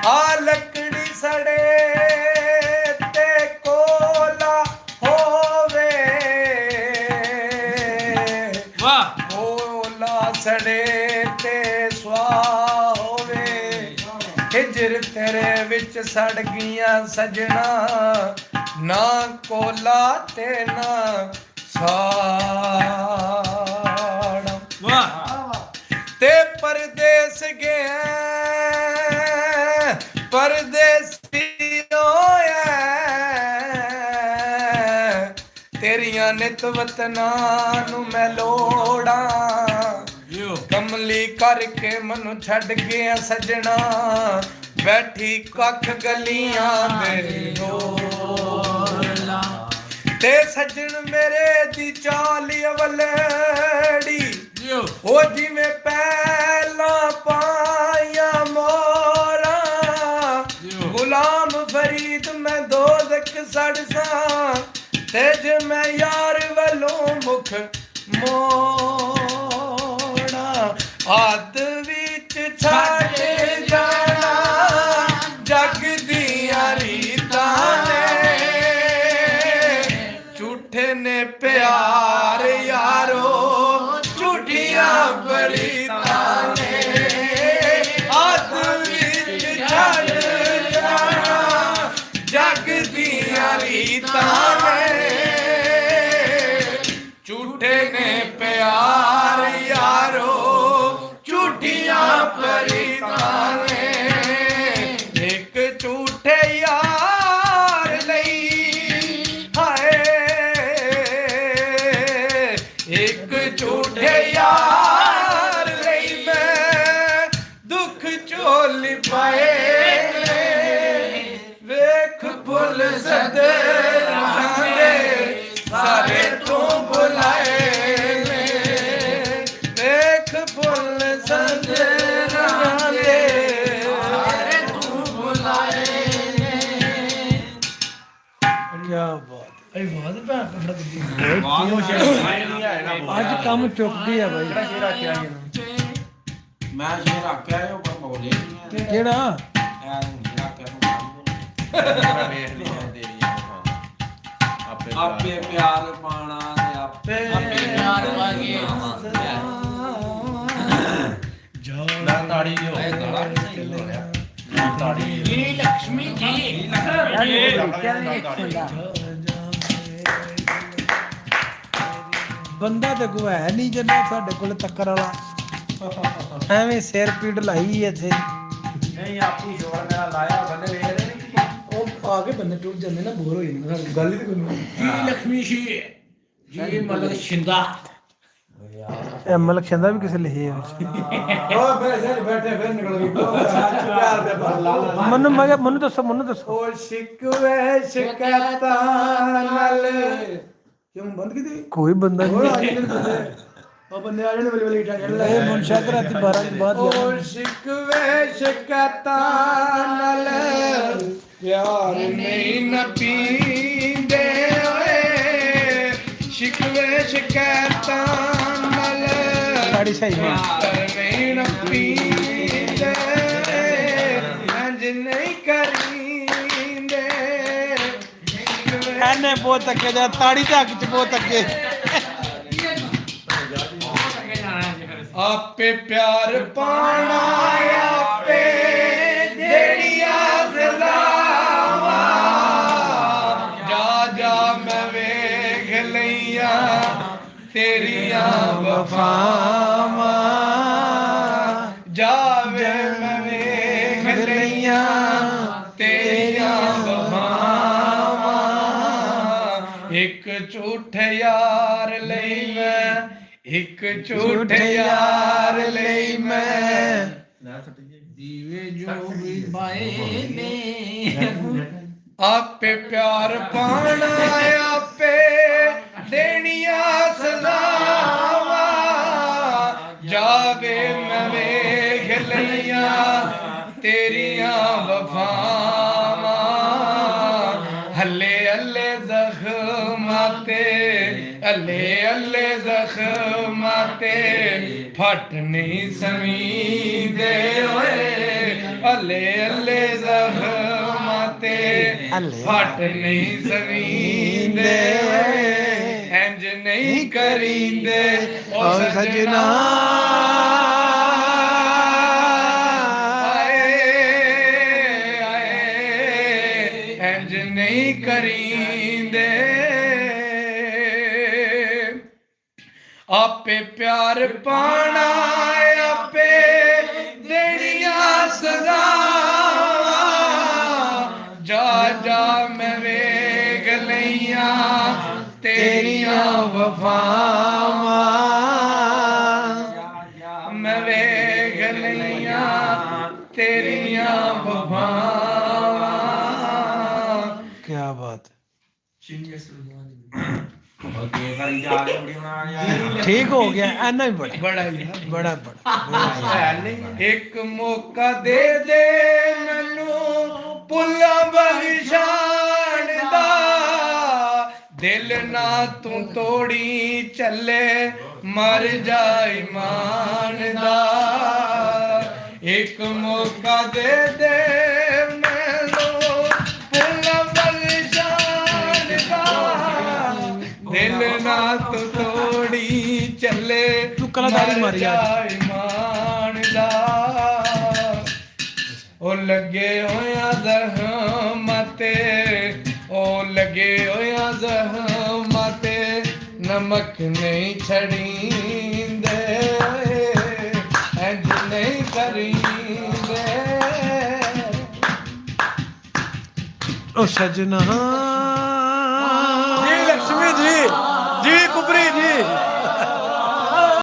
ਆ ਲੱਕੜੀ ਸੜੇ ਤੇ ਕੋਲਾ ਹੋਵੇ ਵਾਹ ਕੋਲਾ ਸੜੇ ਤੇ ਸਵਾ ਹੋਵੇ ਹਿਜਰ ਤੇਰੇ ਵਿੱਚ ਸੜ ਗਈਆਂ ਸਜਣਾ ਨਾ ਕੋਲਾ ਤੇ ਨਾ ਸਾੜ ਵਾਹ ਤੇ ਪਰਦੇਸ ਗਿਆ ਪਰਦੇਸੀ ਹੋਇਆ ਤੇਰੀਆਂ ਨਿਤ ਵਤਨਾਂ ਨੂੰ ਮੈਂ ਲੋੜਾਂ ਯੋ ਕਮਲੀ ਕਰਕੇ ਮਨੂੰ ਛੱਡ ਗਿਆ ਸਜਣਾ ਬੈਠੀ ਕੱਖ ਗਲੀਆਂ ਦੇ ਰੋਲਾ ਤੇ ਸਜਣ ਮੇਰੇ ਦੀ ਚਾਲ ਅਵਲੜੀ ਯੋ ਉਹ ਜਿਵੇਂ ਪਹਿਲਾਂ ਪਾਇਆ ਮੋਰਾ ਗੁਲਾਮ ਫਰੀਦ ਮੈਂ ਦੋਜ਼ਖ ਸੜਸਾਂ ਤੇ ਜੇ ਮੈਂ ਯਾਰ ਵੱਲੋਂ ਮੁਖ ਮੋੜਾ ਹੱਥ ਵਿੱਚ ਛੱਡ ਜਾਣਾ ਜਗ ਦੀਆਂ ਰੀਤਾਂ ਨੇ ਝੂਠੇ ਨੇ ਪਿਆਰ ਯਾਰੋ ਝੂਠੀਆਂ ਬਰੀਤਾਂ ਨੇ ਹੱਥ ਵਿੱਚ ਛੱਡ ਜਾਣਾ ਜਗ ਦੀਆਂ ਰੀਤਾਂ ਨੇ ਝੂਠੇ ਨੇ ਪਿਆਰ ਯਾਰੋ ਝੂਠੀਆਂ ਬਰੀਤਾਂ ਨੇ ਇੱਕ ਝੂਠੇ ਯਾਰ ਲਈ ਹਾਏ ਇੱਕ ਝੂਠੇ ਯਾਰ ਲਈ ਮੈਂ ਦੁੱਖ ਝੋਲ ਪਾਏ ਵੇਖ ਭੁੱਲ ਸਦਰਾਂ ਦੇ ਸਾਰੇ ਤੂੰ ਬੁਲਾਏ ਨੇ ਵੇਖ ਭੁੱਲ ਸਦਰਾਂ ਦੇ ਸਾਰੇ ਤੂੰ ਬੁਲਾਏ ਨੇ ਕੀ ਬਾਤ ਇਹ ਬਾਤ ਪਾ ਕੱਢ ਦਿੱਤੀ ਅੱਜ ਕੰਮ ਚੁੱਕਦੀ ਆ ਬਾਈ ਮੈਂ ਸ਼ੇਰ ਰੱਖਿਆ ਉਹ ਪਰ ਬੋਲੇ ਨਹੀਂ ਕਿਹੜਾ ਐ ਨਹੀਂ ਰੱਖਿਆ ਮੈਂ ਵੇਖ ਲਿਆ ਤੇਰੀਆਂ ਆਪੇ ਪਿਆਰ ਪਾਣਾ ਤੇ ਆਪੇ ਪਿਆਰ ਵਾਂਗੇ ਮੈਂ ਤਾੜੀ ਦਿਓ ਤਾੜੀ ਇਹ ਲక్ష్ਮੀ ਜੀ ਬੰਦਾ ਤੇ ਕੋਈ ਹੈ ਨਹੀਂ ਜਿੰਨਾ ਸਾਡੇ ਕੋਲ ਟੱਕਰ ਵਾਲਾ ਐਵੇਂ ਸਿਰ ਪੀੜ ਲਾਈ ਇੱਥੇ ਨਹੀਂ ਆਪੀ ਸ਼ੋਰ ਮੇਰਾ ਲਾਇਆ ਬੰਦੇ ਵੇਖਦੇ ਨਹੀਂ ਉਹ ਆ ਕੇ ਬੰਦੇ ਟੁੱਟ ਜਾਂਦੇ ਨਾ ਬੋਰ ਹੋ ਜਾਂਦੇ ਸਾਨੂੰ ਗੱਲ ਹੀ ਤੇ ਕੋਈ ਨਹੀਂ ਜੀ ਲక్ష్ਮੀ ਜੀ ਜੀ ਮਲਕ ਸ਼ਿੰਦਾ ਇਹ ਮਲਕ ਸ਼ੰਦਾ ਵੀ ਕਿਸੇ ਲਿਖੇ ਆ ਉਹ ਬੈਠੇ ਫਿਰ ਨਿਕਲ ਗਈ ਪਿਆਰ ਦੇ ਪਰ ਲਾ ਮੈਨੂੰ ਦੱਸੋ ਉਹ ਸ਼ਿਕਵੇ ਸ਼ਿਕਾਇਤਾਂ ਨਾਲ ਕਿਉਂ ਬੰਦ ਕੀਤੀ ਕੋਈ ਬੰਦਾ ਨਹੀਂ ਉਹ ਬੰਦੇ ਆ ਜਾਣੇ ਵੇਲੇ ਇਟਾ ਚੱਲ ਇਹ ਮੁਨਸ਼ਾਦ ਰਾਤੀ 12 ਤੋਂ ਬਾਅਦ ਉਹ ਸ਼ਿਕਵੇ ਸ਼ਿਕਾਇਤਾਂ ਨਾਲ ਪਿਆਰ ਨਹੀਂ ਨਾ ਪੀਂਦੇ ਓਏ ਸ਼ਿਕਵੇ ਸ਼ਿਕਾਇਤਾਂ ਨਾਲ ਸਾਡੀ ਸਹੀ ਨਹੀਂ ਨਾ ਪੀਂਦੇ ਅੰਜ ਨਹੀਂ ਕਰੀਂਦੇ ਐਨੇ ਬਹੁਤ ਤੱਕੇ ਜਾ ਤਾੜੀ ਝੱਕ ਚ ਬਹੁਤ ਤੱਕੇ ਆਪੇ ਪਿਆਰ ਪਾਣਾ ਆਪੇ ਤੇਰੀਆਂ ਵਫਾਵਾਂ ਜਾਵੇ ਮੈਂ ਵੇਖ ਲਈਆਂ ਤੇਰੀਆਂ ਵਫਾਵਾਂ ਇੱਕ ਝੂਠੇ ਯਾਰ ਲਈ ਮੈਂ ਇੱਕ ਝੂਠੇ ਯਾਰ ਲਈ ਮੈਂ ਦੀਵੇ ਜੋ ਵੀ ਬਾਏ ਨੇ ਆਪੇ ਪਿਆਰ ਪਾਣਾ ਆਪੇ ਦੇਣੀਆਂ ਸਜ਼ਾਵਾਂ ਜਾਵੇ ਮੈਂ ਵੇਖ ਲਈਆਂ ਤੇਰੀਆਂ ਵਫਾਵਾਂ ਹੱਲੇ ਹੱਲੇ ਜ਼ਖਮਾਂ ਤੇ ਹੱਲੇ ਹੱਲੇ ਜ਼ਖਮਾਂ ਤੇ ਫਟ ਨਹੀਂ ਸਮੀਂਦੇ ਓਏ ਹੱਲੇ ਹੱਲੇ ਜ਼ਖਮਾਂ ਤੇ ਫਟ ਨਹੀਂ ਸਮੀਂਦੇ ਇੰਜ ਨਹੀਂ ਕਰੀਂਦੇ ਓ ਸਜਣਾ ਇੰਜ ਨਹੀਂ ਕਰੀਂਦੇ ਆਪੇ ਪਿਆਰ ਪਾਣਾ ਆਪੇ ਦੇਣੀਆਂ ਸਜ਼ਾਵਾਂ ਜਾ ਜਾ ਮੈਂ ਵੇਖ ਲਈਆਂ ਤੇਰੀਆਂ ਵਫਾਵਾਂ ਮੈਂ ਵੇਖ ਲਈਆਂ ਤੇਰੀਆਂ ਵਫਾਵਾਂ ਕੀ ਬਾਤ ਓਕੇ ਕਰੀ ਜਾ ਕੇ ਵੀਡੀਓ ਬਣਾ ਯਾਰ ਠੀਕ ਹੋ ਗਿਆ ਐਨਾ ਹੀ ਬੜਾ ਬੜਾ ਇੱਕ ਮੌਕਾ ਦੇ ਦੇ ਮੈਨੂੰ ਪੁੱਲਾਂ ਬਖਸ਼ਾਣ ਦਾ ਦਿਲ ਨਾ ਤੂੰ ਤੋੜੀ ਚੱਲੇ ਮਰ ਜਾਈ ਮਾਨ ਦਾ ਇੱਕ ਮੌਕਾ ਦੇ ਦੇ ਮੈਨੂੰ ਪੁੱਲਾਂ ਬਖਸ਼ਾਣ ਦਾ ਦਿਲ ਨਾ ਤੂੰ ਤੋੜੀ ਚੱਲੇ ਤੂੰ ਕਲਾਕਾਰੀ ਮਾਰ ਜਾਏ ਮਾਨ ਦਾ ਉਹ ਲੱਗੇ ਹੋਇਆ ਜ਼ਖਮਾਂ ਤੇ ਉਹ ਲੱਗੇ ਹੋਇਆ ਜ਼ਖਮਾਂ ਤੇ ਨਮਕ ਨਹੀਂ ਛੜੀਂਦੇ ਇੰਜ ਨਹੀਂ ਕਰੀਂਦੇ ਓ ਸਜਣਾ